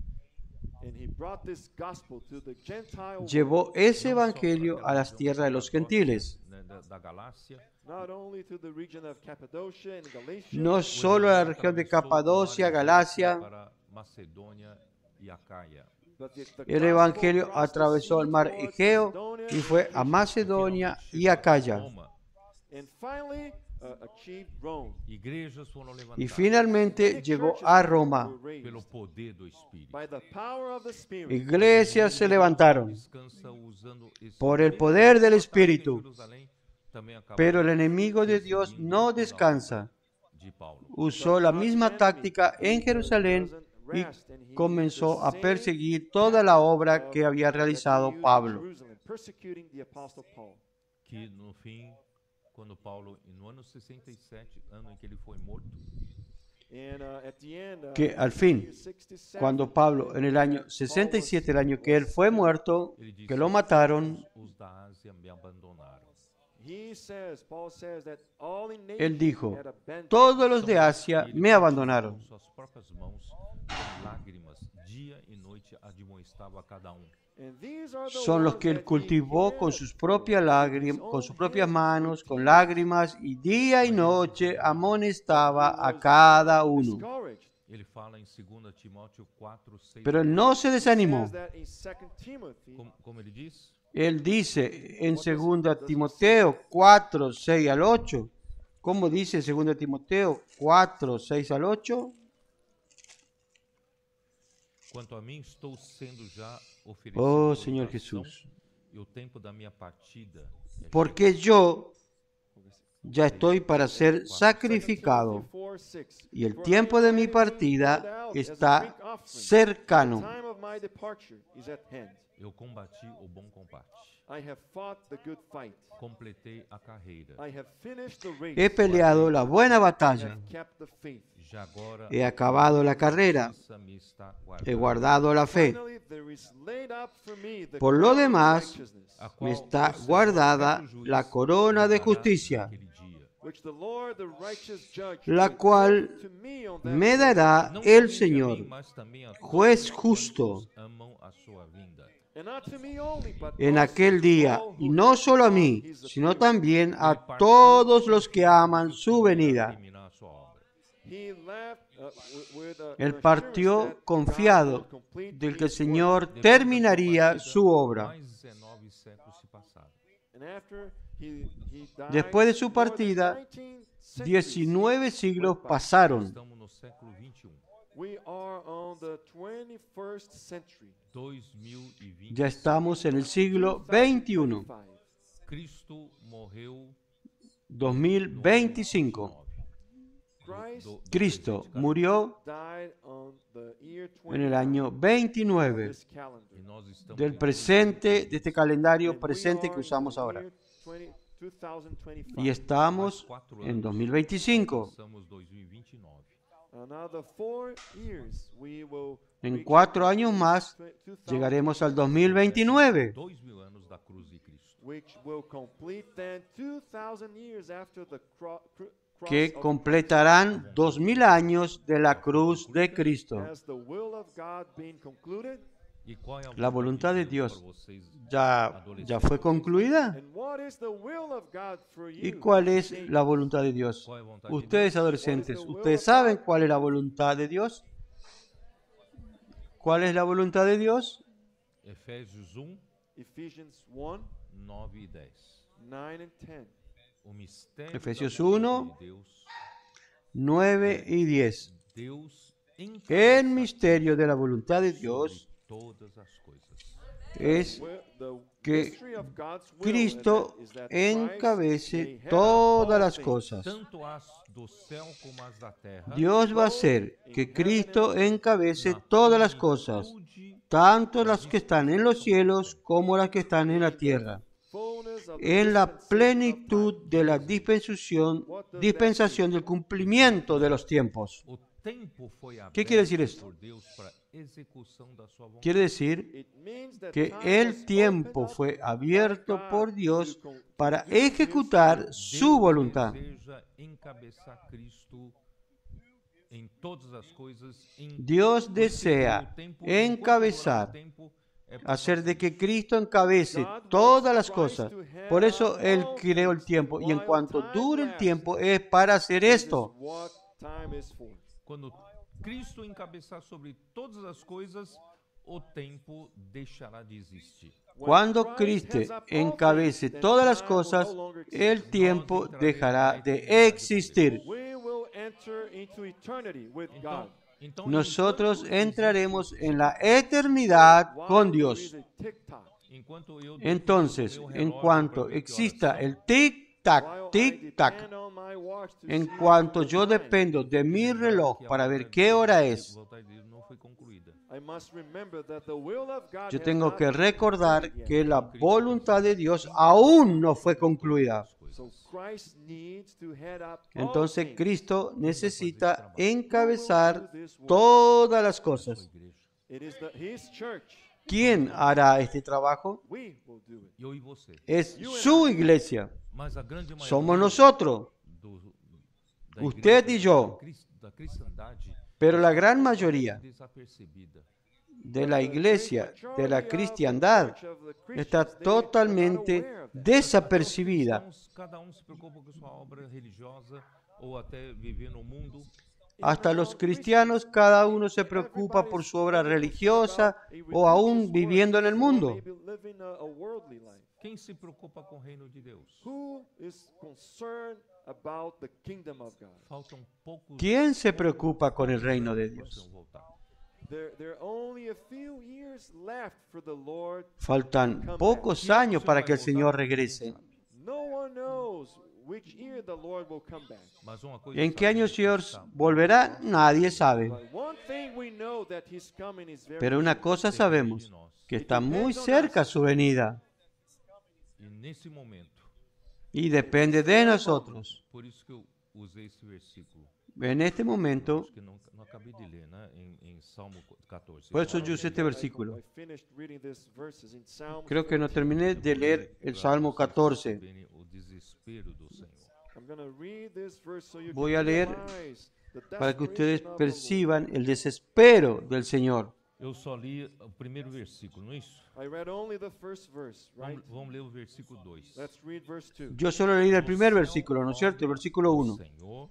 B: Llevó ese evangelio a las tierras de los gentiles,
A: Da Galácia,
B: no solo a la región de Capadocia, Galacia.
A: para Macedônia e Acaia.
B: El evangelio atravesó el mar Egeo y fue a Macedonia y Acaya.
A: Roma. Igrejas foram
B: Y
A: levantadas
B: finalmente llegó a Roma.
A: pelo poder do Espírito.
B: Iglesias se levantaron
A: Descansa usando esse
B: por el poder del Espíritu,
A: Jerusalém, também acabou
B: pero el enemigo de Dios no descansa.
A: de Paulo.
B: Usó la misma táctica en Jerusalén y comenzó a perseguir toda la obra que había realizado Pablo.
A: Que no fim, quando Paulo, no ano 67, ano em que ele foi morto,
B: Que al fin, cuando Pablo en el año 67, el año que él fue muerto,
A: ele disse:
B: que lo mataron,
A: Os da Ásia me abandonaram.
B: Él dijo, todos los de Asia
A: E ele
B: me
A: cultivou
B: abandonaron.
A: com suas próprias mãos, com lágrimas, dia e noite admoestava a cada um.
B: Son los que él cultivó con sus propias lágrimas, con sus propias manos, con lágrimas, y día y noche amonestaba a cada uno.
A: Ele fala em 2 Timóteo 4, 6.
B: Pero él no se desanimó.
A: Como ele diz?
B: Él dice en 2 Timoteo 4, 6 al 8. ¿Cómo dice 2 Timoteo 4, 6 al 8?
A: Quanto a mim, estou sendo já oferecido
B: Oh,
A: por
B: Señor
A: oração,
B: Jesús.
A: e o tempo da minha partida é
B: Porque yo ya estoy para ser sacrificado y el tiempo de mi partida está cercano.
A: Eu combati o bom combate, completei a carreira,
B: He peleado la buena batalla,
A: já agora
B: he acabado la carrera,
A: justiça me está
B: he
A: guardada,
B: guardado la fe. Por lo demás,
A: a qual
B: me está
A: o Senhor,
B: guardada
A: perpétuo juiz,
B: la corona de
A: dará
B: justicia,
A: naquele dia.
B: la cual me dará
A: Não
B: el
A: somente a
B: Señor,
A: mim, mas também a todos
B: juez
A: quantos
B: justo,
A: amam a sua vinda.
B: en aquel día, y no solo a mí, sino también a todos los que aman su venida.
A: Terminar a sua obra.
B: Él partió confiado de que el Señor terminaría su obra.
A: Mais 19 séculos se passaram.
B: Después de su partida, 19 siglos pasaron.
A: Estamos no século 21.
C: We are on the 21st century.
A: 2020.
B: Ya estamos en el siglo XXI,
A: Cristo morreu
B: 2025. Cristo murió
C: Died on the year
B: en el año 29
C: this calendar.
A: e nós estamos
B: del
A: em
B: presente, de este calendario
C: And we
B: presente
C: are
B: que usamos
C: in the
B: ahora.
C: year 2025.
B: Y estamos en 2025.
A: Estamos 2029.
C: Another 4 years we will
B: En
C: reach
B: 4 años más
C: 2000,
B: llegaremos al 2029,
A: 2000 anos da cruz de Cristo.
C: which will complete then 2000 years after the cross
B: que completarán 2000 años de la cruz de Cristo.
C: Has the will of God been concluded?
A: E qual é a
B: La voluntad de
A: Deus
B: Dios
A: para vocês?
B: ya fue concluida.
C: And what is the will of God for you?
B: ¿Y cuál es la voluntad de Dios?
A: Qual é a vontade de
B: Ustedes
A: Deus?
B: adolescentes, ¿ustedes saben cuál es la voluntad de Dios? ¿Cuál es la voluntad de Dios?
A: Efésios 1,
C: Ephesians 1,
A: 9 e 10.
C: 9 and 10.
A: O mistério
B: Efesios
A: da vontade
B: 1,
A: de Deus,
B: 9 y 10.
A: Deus
B: El misterio de la voluntad de Dios
A: todas as coisas.
B: es
C: The
B: que
C: mystery of God's will
B: Cristo
C: is that Christ
B: encabece
C: may head
B: todas
C: all
B: las
C: things.
B: cosas.
A: Tanto as do céu como as da terra.
B: Dios va a hacer que Cristo encabece todas las cosas,
A: plenitude
B: tanto las que están en los cielos como las que están en la tierra,
C: Fullness of the
B: en la
C: dispensation of
B: plenitud
C: time.
B: de la dispensación del cumplimiento de los tiempos.
A: O tempo foi
B: ¿Qué quiere decir
A: aberto
B: esto?
A: por Deus para execução da sua vontade.
B: Quiere decir
C: It means that
B: que
C: time
B: el
C: was
B: tiempo
C: opened up
B: fue
C: by
B: abierto
C: God
B: por Dios
C: to
B: para
C: execute
B: ejecutar su voluntad.
A: Deseja encabeçar Cristo em todas as coisas.
B: Dios
A: Por isso que
B: desea
A: o tempo,
B: encabezar,
A: enquanto durar o tempo, é
B: hacer de que Cristo encabece todas las cosas. Por eso Él creó el tiempo y en cuanto dure el tiempo es para hacer
C: This is
B: esto.
C: what time is for.
A: Quando Cristo encabeçar sobre todas as coisas, o tempo deixará de existir.
B: Cuando Cristo encabece todas las cosas, el tiempo dejará de existir.
C: We will enter into eternity with God.
A: Então
B: Nosotros entraremos en la eternidad con
C: While there
B: Dios.
C: is a tick-tock,
A: enquanto eu
B: Entonces,
A: dependo do meu
B: en
A: relógio
B: cuanto
A: para ver que
B: exista
A: horas são,
B: el tic-tac,
C: while I
B: tic-tac,
C: depend on my watch to
B: en
C: see
B: cuanto
C: the
B: yo
C: time,
B: dependo de mi
A: lembrar
B: reloj
A: que a
B: para
A: vontade
B: ver
A: de
B: qué
A: Deus-
B: hora
A: a
B: es,
A: vontade de Deus não foi concluída.
C: I must remember that the will of God
B: yo
C: has
B: tengo
C: not
B: que
C: been
B: recordar
C: completed yet.
B: que la voluntad de Dios aún no fue concluida.
C: So Christ needs to head up all
B: Entonces
C: things.
B: Cristo necesita encabezar todas las cosas.
C: It is His church
B: ¿quién hará este trabajo?
C: We will do it.
A: Eu e você.
B: Es su iglesia.
A: Mas a grande maioria
B: Somos nosotros,
A: da
B: usted
A: igreja,
B: y yo.
A: da cristandade
B: Pero la gran mayoría
A: desapercebida.
B: de la iglesia, de la cristiandad, está totalmente desapercibida.
A: Cada se preocupa com sua obra religiosa ou até viver no mundo.
B: Hasta los cristianos, cada uno se preocupa por su obra religiosa o aún viviendo en el mundo.
A: Quem se preocupa com o reino de Deus?
C: Who is concerned about the kingdom of God?
A: Faltam poucos
B: ¿Quién se preocupa con el reino de Dios?
A: voltar.
C: There are only a few years left for the Lord.
B: Faltan pocos años para que el Señor regrese.
C: No one knows which year the Lord will come back.
A: Mas uma coisa
B: ¿En qué año el
A: sabemos,
B: Señor volverá? Nadie sabe.
C: But one thing we know that He's coming is very
B: Pero una cosa sabemos, que está muy cerca su venida
A: e nesse momento,
B: y depende de nosotros.
A: por isso que eu usei esse versículo,
B: En este momento,
A: que não acabei de ler, né? Em Salmo 14.
B: por eso yo usé este versículo.
C: I finished reading these verses in Psalm.
B: Creo que no terminé de leer el Salmo 14.
A: Perceberem o desespero do Senhor.
C: I'm going to read this verse so you
B: Voy
C: can
B: a leer
C: realize the
B: para que ustedes
C: desperation of the Lord.
B: perciban el desespero del Señor.
A: Eu só li o primeiro versículo, não é isso?
C: I read only the first verse, right?
A: Vamos ler o versículo 2.
C: Let's read verse 2.
B: Yo solo leí el primer versículo, ¿no es cierto? El versículo 1.
A: Senhor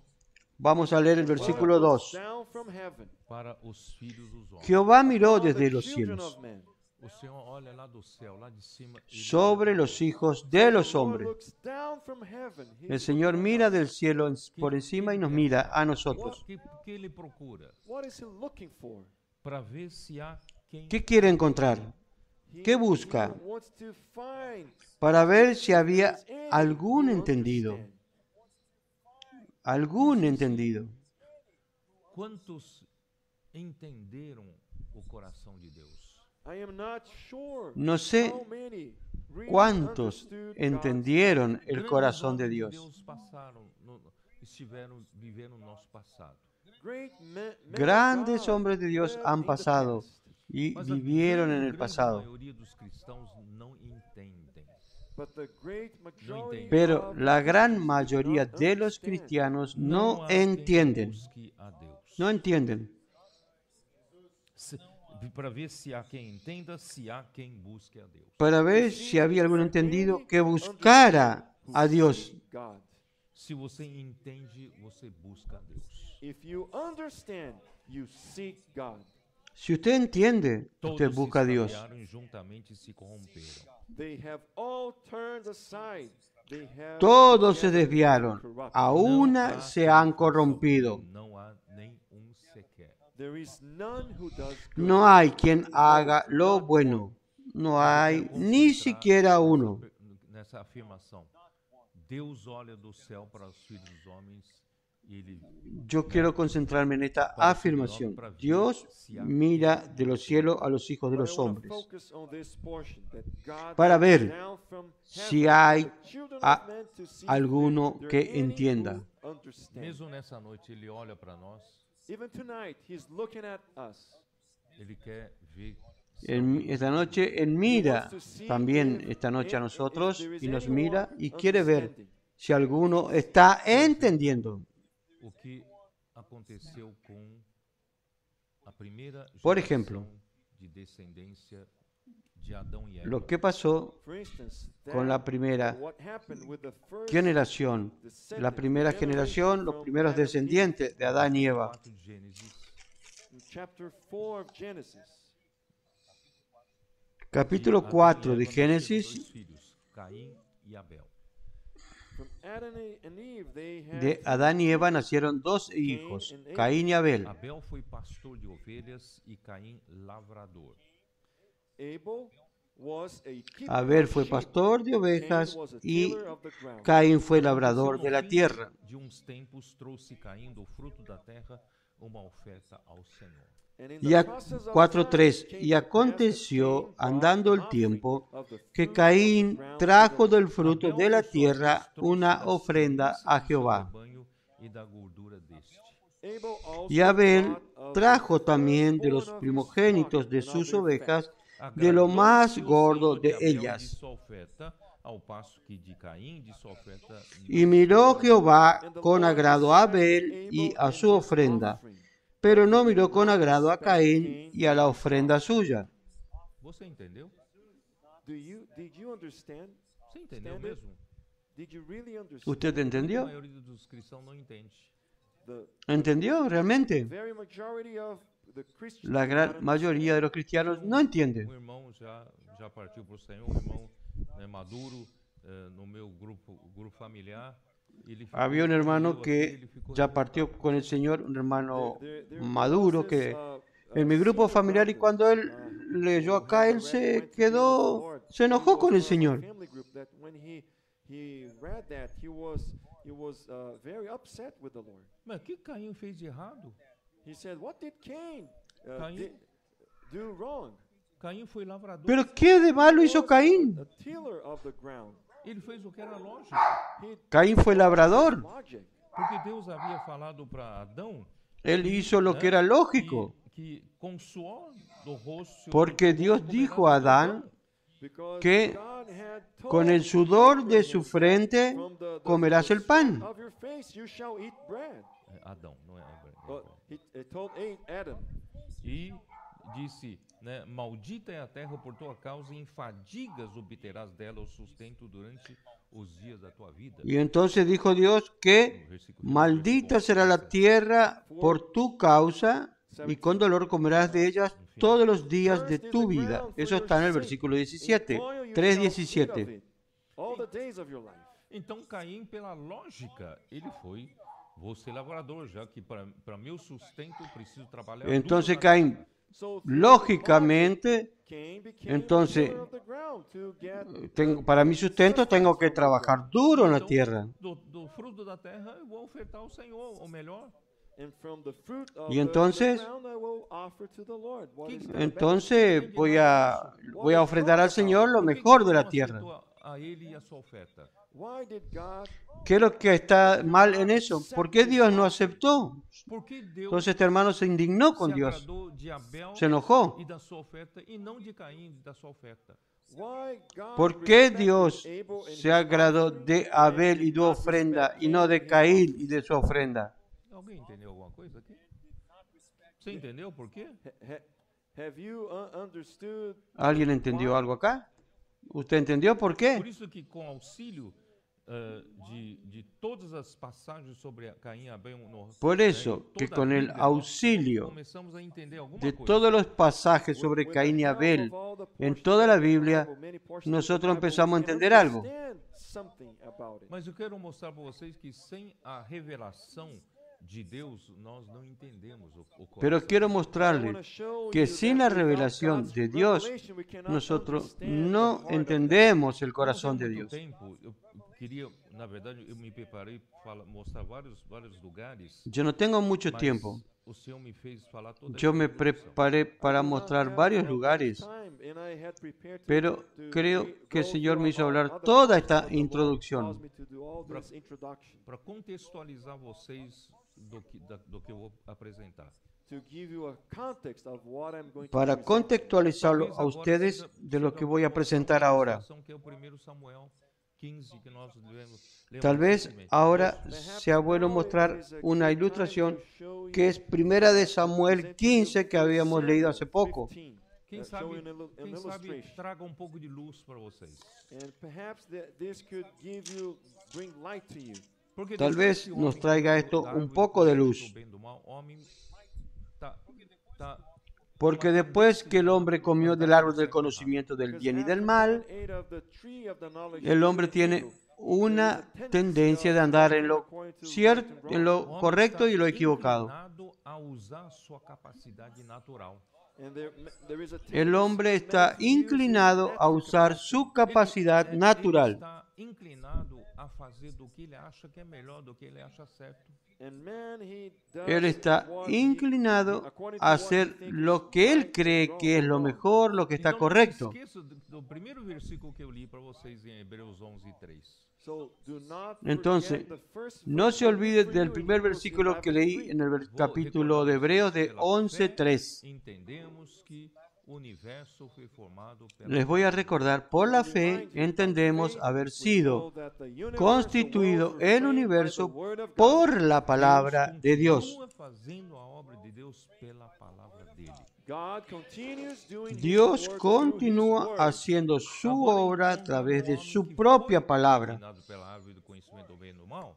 B: Vamos a leer el versículo 2.
C: Down from heaven,
A: para os filhos dos homens.
B: Jehová miró
C: all the
B: desde los
C: children
B: cielos
C: of men.
A: O Senhor olha lá do céu, lá de cima, e
B: sobre los hijos de los
C: The Lord
B: hombres.
C: looks down from heaven.
B: El Señor mira del cielo por encima y nos mira a nosotros.
A: que ele procura?
C: What is He looking for?
A: Para ver se há quem
B: ¿Qué quiere encontrar?
C: He-
B: ¿Qué busca?
C: He wants to find
B: Para ver si había
C: if there's any
B: algún
C: who
B: entendido.
C: understand.
B: Algún entendido.
A: quantos entenderam o coração de Deus.
C: I am not sure
B: No sé
C: how many really
B: cuántos
C: understood God's
B: entendieron el
A: Grandes
B: corazón de
A: homens
B: Dios.
A: passaram, viveram no nosso passado.
C: great men of
B: Grandes
C: God
B: hombres de Dios
C: lived
B: han
C: in the
B: pasado
C: past.
B: y
A: Mas a
B: vivieron en el
A: grande
B: pasado.
A: maioria dos cristãos não entendem.
C: But the great majority
B: Pero
C: of
B: la gran
C: Christians do
B: mayoría
C: not
B: de los
C: understand.
B: cristianos
A: Não
B: no
A: há quem
B: entienden.
A: busque a Deus.
B: No entienden.
A: Para ver se há quem entenda, se há quem busque a Deus.
B: Para ver si había algún entendido que buscara a Dios.
C: God.
A: Se você entende, você busca a Deus.
C: If you understand, you seek God.
B: Si usted entiende, usted
A: Todos se
B: busca a Dios.
A: extraviaram e juntamente se corromperam.
C: They have all turned aside. They have
B: Todos se
C: together
B: desviaron,
C: corrupt.
B: a
A: Não
B: una
A: há
B: se
A: quem
B: han
A: faça
B: corrompido.
A: o bem, não há nem sequer.
C: There is none who does good.
B: No hay quien haga lo bueno. No hay ni siquiera uno.
A: Nessa afirmação, Deus olha do céu para os filhos dos homens e ele
B: Yo quiero concentrarme en esta afirmación. Dios mira de los cielos a los hijos de
C: But I
B: los
C: wanna
B: hombres
C: focus on this portion, that God
B: para
C: looks
B: ver
C: down from
B: si
C: heaven
B: hay
C: at the children of
B: a-
C: men to see
B: alguno
C: if there
B: que
C: are any
B: entienda.
C: who understand.
A: mesmo nessa noite ele olha para nós,
C: Even tonight, He's looking at us.
A: ele quer ver
B: Esta noche Él mira también esta noche a nosotros y nos mira y quiere ver si alguno está entendiendo.
A: o que aconteceu com a primeira
B: Por
A: geração
B: ejemplo,
A: de descendência de Adão e Eva.
B: Lo que pasó
C: For instance,
B: con la primera
C: what happened with the first
B: generación, la primera generación, los primeros descendientes de Adán y Eva.
A: 4 de Gênesis,
C: in chapter 4 of Genesis.
B: Capítulo
A: Adão e
B: 4 de
A: Eva nasceram
B: Génesis,
A: dois filhos, Caim e Abel.
C: From Adam and Eve, they had
B: de Adán y Eva nacieron dos hijos, Caín y Abel.
A: Abel foi pastor de ovelhas e Caim lavrador.
C: Abel was a keeper
B: Abel
C: of
B: fue
C: sheep.
B: pastor de
C: Cain
B: ovejas
C: was a
B: y
C: tiller of the ground.
B: Caín fue labrador de la tierra.
A: De uns tempos trouxe Caim do fruto da terra uma oferta ao Senhor.
C: And in
B: Y
C: the
B: a
C: process of
B: 4:3,
C: time, it
B: y
C: came to pass that
B: aconteció,
C: Cain
B: andando
C: brought
B: el
C: an
B: tiempo,
C: offering of the
B: que
C: fruit of
B: Caín
C: the ground
B: trajo
C: to the
B: del
C: Lord.
B: fruto de la tierra una ofrenda a Jehová.
A: E da gordura deste.
C: Abel also
B: Y Abel
C: brought of the
B: trajo también de los
C: firstborn of his
B: primogénitos
C: flock
B: de
C: and of
B: sus
C: their
B: ovejas de lo más
A: Agradou-se o
B: gordo
A: Senhor
B: de
A: Abel e de
B: ellas.
A: sua oferta, ao passo que de Caim, de sua oferta,
B: Y miró Jehová
C: And the
B: con
C: Lord
B: agrado a
C: desired
B: Abel y
C: Abel
B: a
C: and
B: su
C: his
B: ofrenda,
C: offering,
B: pero
C: but
B: no
C: he
B: miró
C: did
B: con
C: not
B: agrado a
C: respect
B: Caín
C: Cain
B: y a
C: and
B: la
C: his
B: ofrenda
C: offering.
B: suya.
A: Você entendeu?
C: Did you understand?
A: Você entendeu
C: Stand it?
A: mesmo?
C: Did you really understand?
B: ¿Usted
A: A
B: entendió?
A: maioria dos cristãos não entende.
C: The
B: ¿Entendió realmente?
C: very majority of the Christians
B: La
C: do
B: gran
C: not
B: mayoría de
C: understand.
B: los cristianos
A: Tinha
B: no entienden.
A: irmão já partiu para o Senhor, um irmão maduro no meu grupo familiar. Ele ficou,
B: Había un
A: quando
B: hermano
A: leu aquilo, ele
B: que
A: ficou
B: ya
A: revoltado.
B: partió con el Señor, un hermano
C: There
B: maduro
C: was
B: que
C: this,
B: en mi grupo
C: senior
B: familiar, y
C: brother,
B: cuando él
C: who
B: leyó
C: had
B: acá, él
C: already
B: se
C: went to be with the
B: quedó,
C: Lord.
B: se
C: He
B: enojó
C: was
B: con el
C: part of my
B: Señor.
C: family group that when he read that, he was very upset with the Lord.
A: Mas o que Caim fez de errado?
C: He said, "What did Cain
A: Cain-
C: do wrong?"
A: Caim foi lavrador.
B: Pero ¿qué de malo
C: He
B: hizo
C: was
B: Caín?
C: a tiller of the ground.
A: Ele fez o que era lógico,
C: He
B: Caín fue labrador.
C: logic.
A: porque Deus havia falado para Adão,
B: Él hizo lo
A: né,
B: que era lógico.
A: que com suor do rosto
B: Porque
A: do
B: Dios
A: rosto
B: dijo a
A: comerás
B: Adán
A: do pão.
C: Because
B: que
C: God had told
B: con el sudor de su
C: Abraham,
B: frente
C: "From the
B: comerás el pan.
C: sweat of your face you shall eat bread."
A: Adão, não é Abraão.
C: But he told Adam,
A: E disse, né, maldita é a terra por tua causa, e em fadigas obterás dela o sustento durante os dias da tua vida.
B: Y entonces dijo Dios que maldita será la tierra por tu causa y con dolor comerás de ellas todos los días de tu vida. Eso está en el versículo 17,
C: "In toil you
B: 3:17.
C: shall eat of it all the days of your life."
A: Então Caim, pela lógica, ele foi, vou ser lavrador, já que para meu sustento eu preciso trabalhar duro
B: Entonces
A: na
B: Caín,
C: So through
B: lógicamente,
C: Cain became
B: entonces,
C: a tiller of the ground to get
B: para mi sustento tengo que trabajar duro en la tierra.
A: do fruto da terra eu vou ofertar ao Senhor, o melhor.
C: and from the fruit of
B: Y
C: the
B: entonces-
C: ground I will offer to the Lord. What is the
B: Entonces voy a ofrendar al Señor lo
A: Por que
B: mejor
A: Deus
B: de la
A: não
B: tierra.
A: aceitou a ele e a sua oferta?
C: Why did God
B: ¿Qué es lo que está mal en eso? ¿Por qué Dios no aceptó?
A: Por que Deus
B: Entonces este hermano se indignó con
A: se
B: Dios,
A: agradou de Abel
B: se enojó.
A: e da sua oferta e não de Caim e da sua oferta?
C: why God
B: ¿Por qué
C: respected
B: Dios
C: Abel and
B: se
C: his
B: agradó
C: offering
B: de
C: and
B: Abel
C: did
B: y de
C: not
B: ofrenda
C: respect
B: y no
C: Cain
B: de
C: and his
B: Caín
C: offering?
B: y de su ofrenda?
A: Alguém entendeu alguma coisa aqui? Você entendeu por quê?
C: Have you understood?
B: ¿Alguien entendió algo acá? ¿Usted entendió por
A: Por
B: qué?
A: isso que com auxílio de todas as passagens sobre Caim e Abel no,
B: Por eso
A: em
B: que
A: toda a
B: con el
A: Bíblia,
B: auxilio
A: começamos a entender alguma
B: de
A: coisa.
B: todos los pasajes sobre
C: With
B: Caín y
C: the help
B: Abel
C: of all the
B: en
C: portions
B: toda
C: of
B: la
C: the
B: Biblia,
C: Bible, many portions of the
B: nosotros
C: Bible,
B: empezamos a
C: we can
B: entender algo.
C: understand something about it.
A: Mas eu quero mostrar para vocês que sem a revelação de Deus, nós não entendemos o coração.
B: Pero quiero
C: I wanna
B: mostrarles
C: show
B: que
C: you
B: sin
C: that
B: la
C: without
B: revelación
C: God's
B: de Dios,
C: revelation, we cannot
B: nosotros
C: understand
B: no
C: the heart of God.
B: entendemos el
A: Eu
B: corazón
A: não
B: de
A: tenho muito
B: Dios.
A: tempo, eu queria, na verdade, eu me preparei para mostrar vários lugares,
B: Yo no tengo mucho
A: mas
B: tiempo.
A: o Senhor me fez falar toda
B: Yo
A: essa
B: me
A: introdução.
B: preparé para
C: I did not
B: mostrar
C: have
B: varios
C: much
B: lugares,
C: time, and I had prepared to-
B: pero
C: to
B: creo
C: go
B: que el Señor me hizo
C: through
B: hablar
C: other
B: toda
C: parts,
B: esta
C: but the Lord
B: introducción.
C: caused me to do all this introduction,
A: Para contextualizar vocês do que eu vou apresentar.
C: to give you a context of what I'm going to
B: Para
C: present.
B: contextualizarlo
A: Talvez
B: a
A: agora
B: ustedes
A: seja-
B: de lo
A: seja
B: que voy a
A: uma
B: presentar ahora.
A: ilustração que é o 1 Samuel 15 que nós lemos
B: Tal vez
A: recentemente.
B: ahora
C: Perhaps
B: sea bueno
C: now
B: mostrar
C: is a
B: una
C: good time
B: ilustración
C: to show
B: que
C: you-
B: es Primera de Samuel
C: present you
B: 15 que
C: 1
B: habíamos leído hace
C: Samuel
B: poco.
C: 15,
A: Quem
C: show you
A: sabe,
C: an
A: quem sabe
C: illustration.
A: traga um pouco de luz para vocês.
C: And perhaps this could bring light to you.
A: Porque
B: Tal
A: depois
B: vez
A: que o
B: nos
A: homem
B: traiga
A: comeu
B: esto
A: da
B: un
A: árvore
B: poco
A: do
B: de
A: conhecimento
B: luz.
A: do bem e do mal, homem tá
B: Porque después que el hombre comió del árbol del conocimiento del bien y del mal, el hombre tiene una tendencia de andar en lo cierto, en
A: o
B: lo
A: homem
B: correcto
A: está
B: y lo equivocado.
A: inclinado a usar sua capacidade natural.
B: El hombre está inclinado a usar su capacidad
A: Ele
B: natural.
A: está inclinado a fazer do que ele acha que é melhor, do que ele acha certo.
B: Él está inclinado a hacer lo que él cree que es lo mejor, lo que está
A: Então,
B: correcto.
A: não se esqueça do primeiro versículo que eu li para vocês em Hebreus 11:3.
B: Entonces, no se olvide del primer versículo que leí en el capítulo de Hebreos de 11:3.
A: Entendemos que universo foi formado pela
B: Les voy a recordar, por la fe entendemos haber sido constituido el universo por la palabra de Dios.
A: continua fazendo a obra de Deus pela palavra dele.
B: Dios continúa haciendo su obra a través de su propia palabra.
A: Dominado pela árvore do conhecimento do bem e do mal.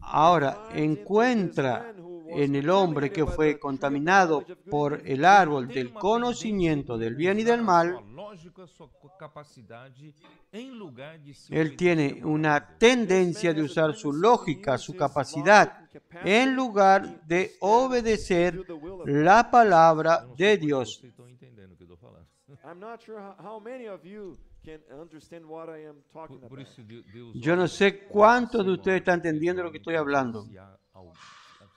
B: Ahora encuentra en el hombre que fue contaminado por el árbol del conocimiento del bien y del mal.
A: Sua lógica, sua capacidade, em lugar de se
B: Él tiene una tendencia de usar su lógica, su capacidad, en lugar de obedecer la palabra de Dios.
A: Vocês estão entendendo o que eu estou falando.
C: I'm not sure how many of you can understand what I am talking
A: Por
C: about.
A: isso Deus
B: Yo no sé cuántos de ustedes están entendiendo lo que estoy hablando.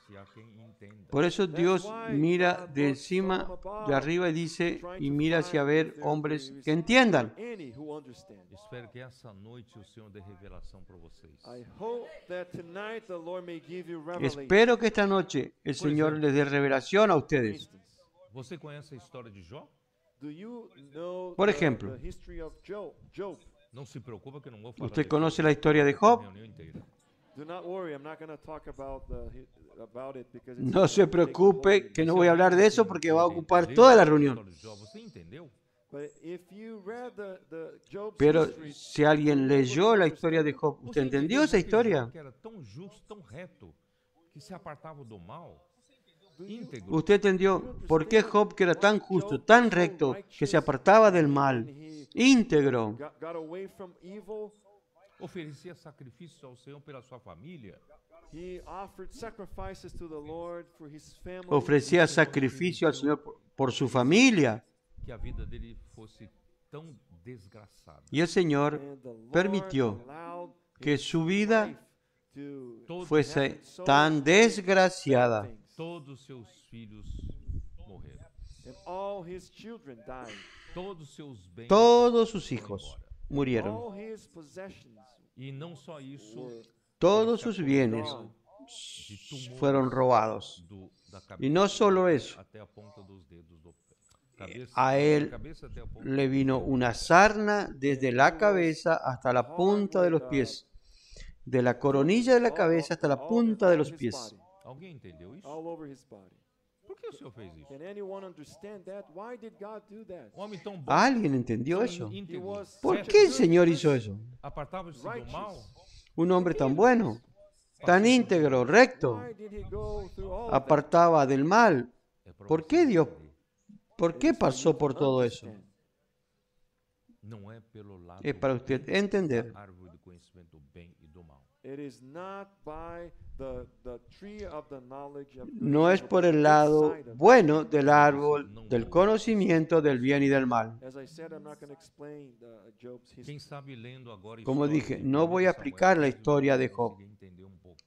A: se há quem entenda.
B: Por eso Dios mira de encima, de arriba y dice, y mira hacia ver hombres que entiendan.
C: Any who understand.
A: Espero que essa noite o Senhor dê revelação para vocês.
C: I hope that tonight the Lord may give you revelation.
B: Espero que esta noche el Señor les dé revelación a
C: For
B: ustedes.
C: instance,
A: Você conhece a história de Jó?
C: do you know
B: Por ejemplo,
C: the history of Job?
A: Não se preocupa que eu não vou falar.
B: ¿Usted
A: da
B: conoce la historia de Job?
A: reunião inteira.
C: Do not worry, I'm not going to talk about it because
B: No se preocupe que no voy a hablar de eso porque va a ocupar toda la reunión.
A: Você entendeu?
C: But if you read the Job's
B: Pero
C: history,
B: si alguien leyó la historia de Job, ¿usted entendió esa historia?
A: Que era tão justo, tão reto, que se apartava do mal, íntegro.
B: ¿Usted entendió por qué Job, que era tan justo, tan recto, que se apartaba del mal, íntegro,
C: got away from evil?
A: Oferecia sacrifícios ao Senhor pela sua família.
C: He offered sacrifices to the Lord for his family.
B: ofrecía sacrificio al Señor por su familia?
A: Que a vida dele fosse tão desgraçada.
B: Y el Señor
C: And the Lord
B: permitió
C: allowed
B: que
C: his
B: su vida
C: life to
A: Todos,
B: fuese tan desgraciada.
C: things.
A: todos seus filhos morreram.
C: And all his children died.
A: Todos seus bens
B: Todos sus
A: foram
B: hijos
A: embora.
B: murieron.
C: All his possessions
A: E não só isso,
C: were
B: Todos sus bienes
C: gone.
A: de tumores
B: fueron robados.
A: da
B: Y
A: cabeça
B: no solo eso,
A: até a ponta dos dedos do pé. Cabeça,
B: a
A: da
B: él
A: cabeça até a ponta
B: le vino una sarna desde la cabeza hasta la punta de los pies. De la coronilla de la cabeza hasta la punta de los
C: his
B: pies.
C: body,
A: Alguém entendeu isso?
C: all over his body.
A: Por que o Senhor fez isso?
C: Can anyone understand that? Why did God do that?
A: Um homem tão bom,
B: ¿Alguien entendió
A: tão
B: eso?
A: íntegro,
B: ¿Por
A: reto,
B: qué el Señor hizo eso?
A: apartava-se do mal,
B: Un hombre tan bueno, tan íntegro, recto,
C: Why did he go through all of that?
B: apartaba del mal.
A: é para
B: ¿Por
A: você
B: qué Dios?
A: entender.
B: ¿Por qué pasó por todo eso?
C: Understand.
A: Não é pelo lado
B: Es para usted entender.
A: da árvore do conhecimento do bem e do mal.
C: It is not by the tree of the knowledge of good
B: No
C: and
B: es
C: evil,
B: por
C: but
B: el
C: the
B: lado
C: side of it.
B: bueno del árbol del conocimiento del bien y del mal.
C: As I said, I'm not going to explain Job's history.
A: Quem sabe lendo agora a
B: Como
A: história
B: dije,
A: de
B: no voy a
A: Samuel,
B: explicar la
A: talvez
B: historia de
A: você
B: Job.
A: consiga entender um pouco.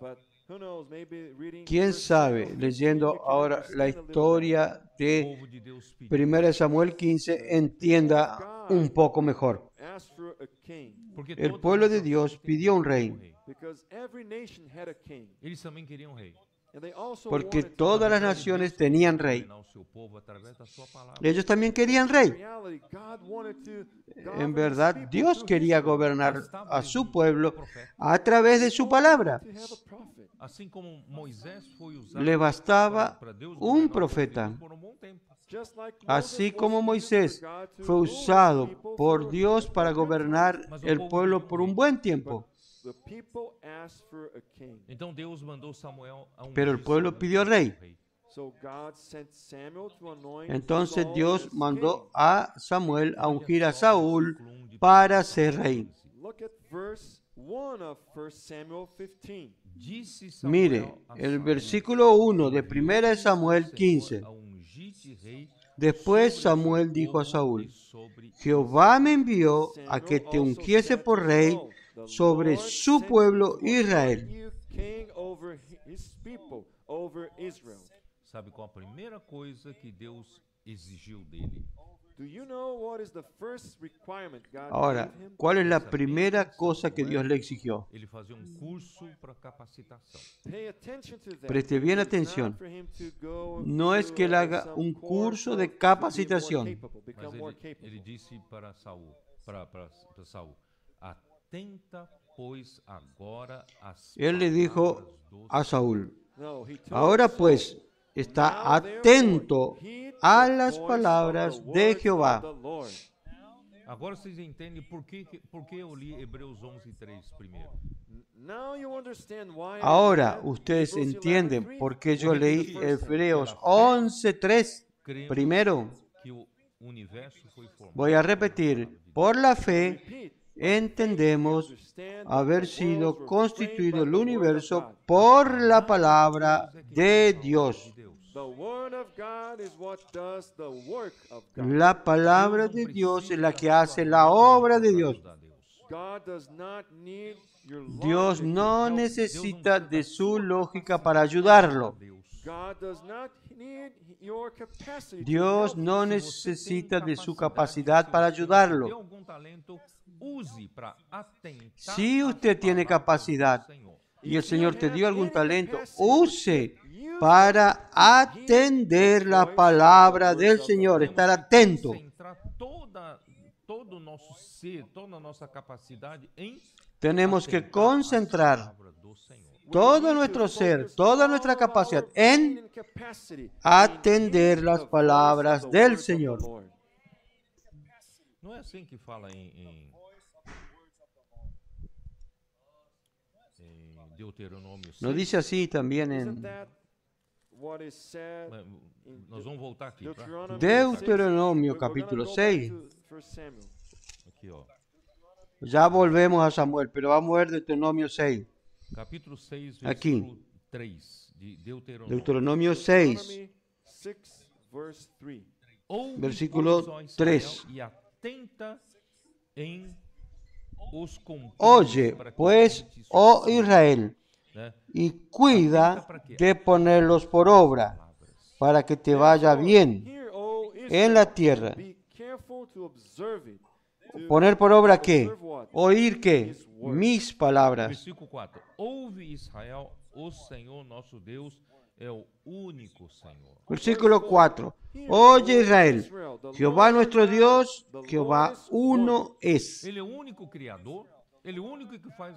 C: But who knows, maybe reading
B: ¿Quién
C: 1
B: sabe,
C: Samuel 15,
B: leyendo
C: you can
B: ahora
C: understand
B: la
C: a little
B: historia
A: O
B: de
A: povo de Deus pediu,
B: 1 Samuel 15, entienda un poco mejor?
C: better. Ask for a king,
A: porque
B: El
A: todas
B: pueblo
A: as
B: de
A: nações
B: Dios
A: têm
B: pidió un
A: direito a
B: rey.
C: because every nation had a king.
A: Eles também queriam um rei.
C: And they also
B: Porque
C: wanted to
B: todas las
A: Deus
B: naciones
A: queria
B: tenían rey.
A: governar o seu povo através da sua palavra.
B: Ellos también querían
C: In
B: rey.
C: reality, God wanted to govern
B: En
C: his
B: verdad,
C: people
B: Dios
C: through
B: quería
C: his word.
B: gobernar
A: Bastava
B: a
A: lhes
B: su
A: um
B: pueblo
A: profeta.
B: a través de su palabra.
C: To have a prophet.
A: Assim como Moisés foi usado
B: Le bastaba
A: para Deus
B: un
A: governar os
B: profeta.
A: filhos por um bom tempo.
C: Just like
B: Así
C: Moses
B: como
C: was
B: Moisés
C: used for God to
B: fue
C: rule his
B: usado
C: people
B: por
C: for
B: Dios
C: a
B: para
C: good time.
B: gobernar el pueblo por un buen tiempo.
C: The people asked for a king.
A: Então Deus mandou Samuel a ungir
B: Pero el pueblo
A: Saúl
B: pidió
A: como
B: rey.
C: So God sent Samuel to anoint
B: Entonces
C: Saul
B: Dios
C: as
B: mandó
C: king.
B: a Samuel a ungir a
A: Olha só o
B: Saúl
A: versículo 1 de
B: para ser rey.
C: Look at verse 1 of 1 Samuel 15.
A: Disse Samuel
B: Mire,
A: a
B: el
A: Saúl,
B: versículo 1 de 1 Samuel 15.
A: a ungir-te rei
B: Después
A: sobre
B: Samuel
A: su
B: dijo a
A: povo
B: Saúl:
A: e sobre
B: Jehová me envió a que te
C: Samuel
B: ungiese
C: also
B: por
C: said to
B: rey
C: Saul, "The
B: sobre
C: Lord
B: su
C: sent
B: pueblo
C: me to
B: Israel.
C: anoint you king over his people, over Israel."
A: Sabe qual a primeira coisa que Deus exigiu dele?
C: Do you know what is the first requirement God
B: Ahora,
C: gave him?
B: ¿cuál es la primera cosa que Dios le exigió?
A: Ele fazia curso para capacitação.
C: Pay attention to that.
B: Preste bien
C: It's not
B: atención.
C: for him to go
B: No es que él haga
C: some
B: un
C: course
B: curso de
C: of- to be more
B: capacitación.
C: capable, become
A: Mas
C: more
A: ele
C: capable.
A: disse para Saul, para Saul, atenta, pois agora às
B: Él le dijo
A: palavras do
B: a Saúl,
C: No, he told
B: ahora
C: Saul,
B: pues, está
C: "Now
B: atento
C: therefore, heed
B: a
C: the
B: las
C: voice
B: palabras
C: of the
B: de
C: words
B: Jehová.
C: of the Lord."
A: Agora vocês entendem por que eu li Hebreus 11:3 primeiro.
C: Now you understand why I
B: Ahora
C: read
B: ustedes
C: Hebrews
B: entienden
C: 11:3.
B: por qué yo leí Hebreos 11:3
A: Cremos
B: primero.
A: que o universo foi formado.
B: Voy a repetir, por la fe
C: Repeat.
B: entendemos
C: Understand
B: haber
C: that the
B: sido
C: worlds were
B: constituido
C: framed
B: el
C: by the word of
B: universo
C: God.
B: por la palabra de Dios.
C: The word of God is what does the work of God.
B: La palabra de Dios es la que hace la obra de Dios.
C: God does not need your
B: Dios
C: logic to
B: no
C: help.
B: necesita de su lógica para ayudarlo.
C: God does not need your capacity to
B: Dios
C: help.
B: no necesita de su capacidad para ayudarlo. Si usted tiene capacidad y el Señor te dio algún talento, use para atender la palabra del Señor, estar atento.
A: Todo o nosso ser, toda a nossa capacidade em
B: Tenemos que
A: atentar
B: concentrar
A: às palavras do Senhor.
B: todo nuestro ser, toda nuestra capacidad en atender las palabras del Señor.
A: Não é assim que fala em Deuteronômio 6?
B: Nos dice así también
C: Isn't
B: en
C: that what is said
A: Nós vamos voltar aqui, tá?
B: Deuteronomio
C: We're gonna
B: capítulo
C: go back
B: 6.
C: to 1 Samuel.
A: Aqui, ó.
B: Ya volvemos a Samuel, pero vamos a ver Deuteronomio 6.
A: Capítulo 6,
B: Aqui.
A: versículo 3 de Deuteronômio.
B: Deuteronomio 6,
C: Deuteronomy 6, verse 3.
A: Ouve,
B: versículo
A: pois, ó Israel,
B: 3.
A: E atenta em os cumpridos
B: Oye,
A: para que
B: pues,
A: cumpres
B: oh
A: sus
B: Israel,
A: né?
B: y cuida de ponerlos por obra, para que te vaya bien
C: Hear, O
B: en la
C: Israel,
B: tierra.
C: be careful to observe it. To
B: ¿Poner por obra qué?
C: observe what?
B: ¿Oír qué?
C: His word.
B: Mis palabras.
A: Versículo 4. Ouve, Israel, o Senhor nosso Deus é o único Senhor.
B: Versículo 4. Oye Israel, Jehová nuestro Dios, Jehová uno es.
A: Ele é o único Criador, ele é o único que faz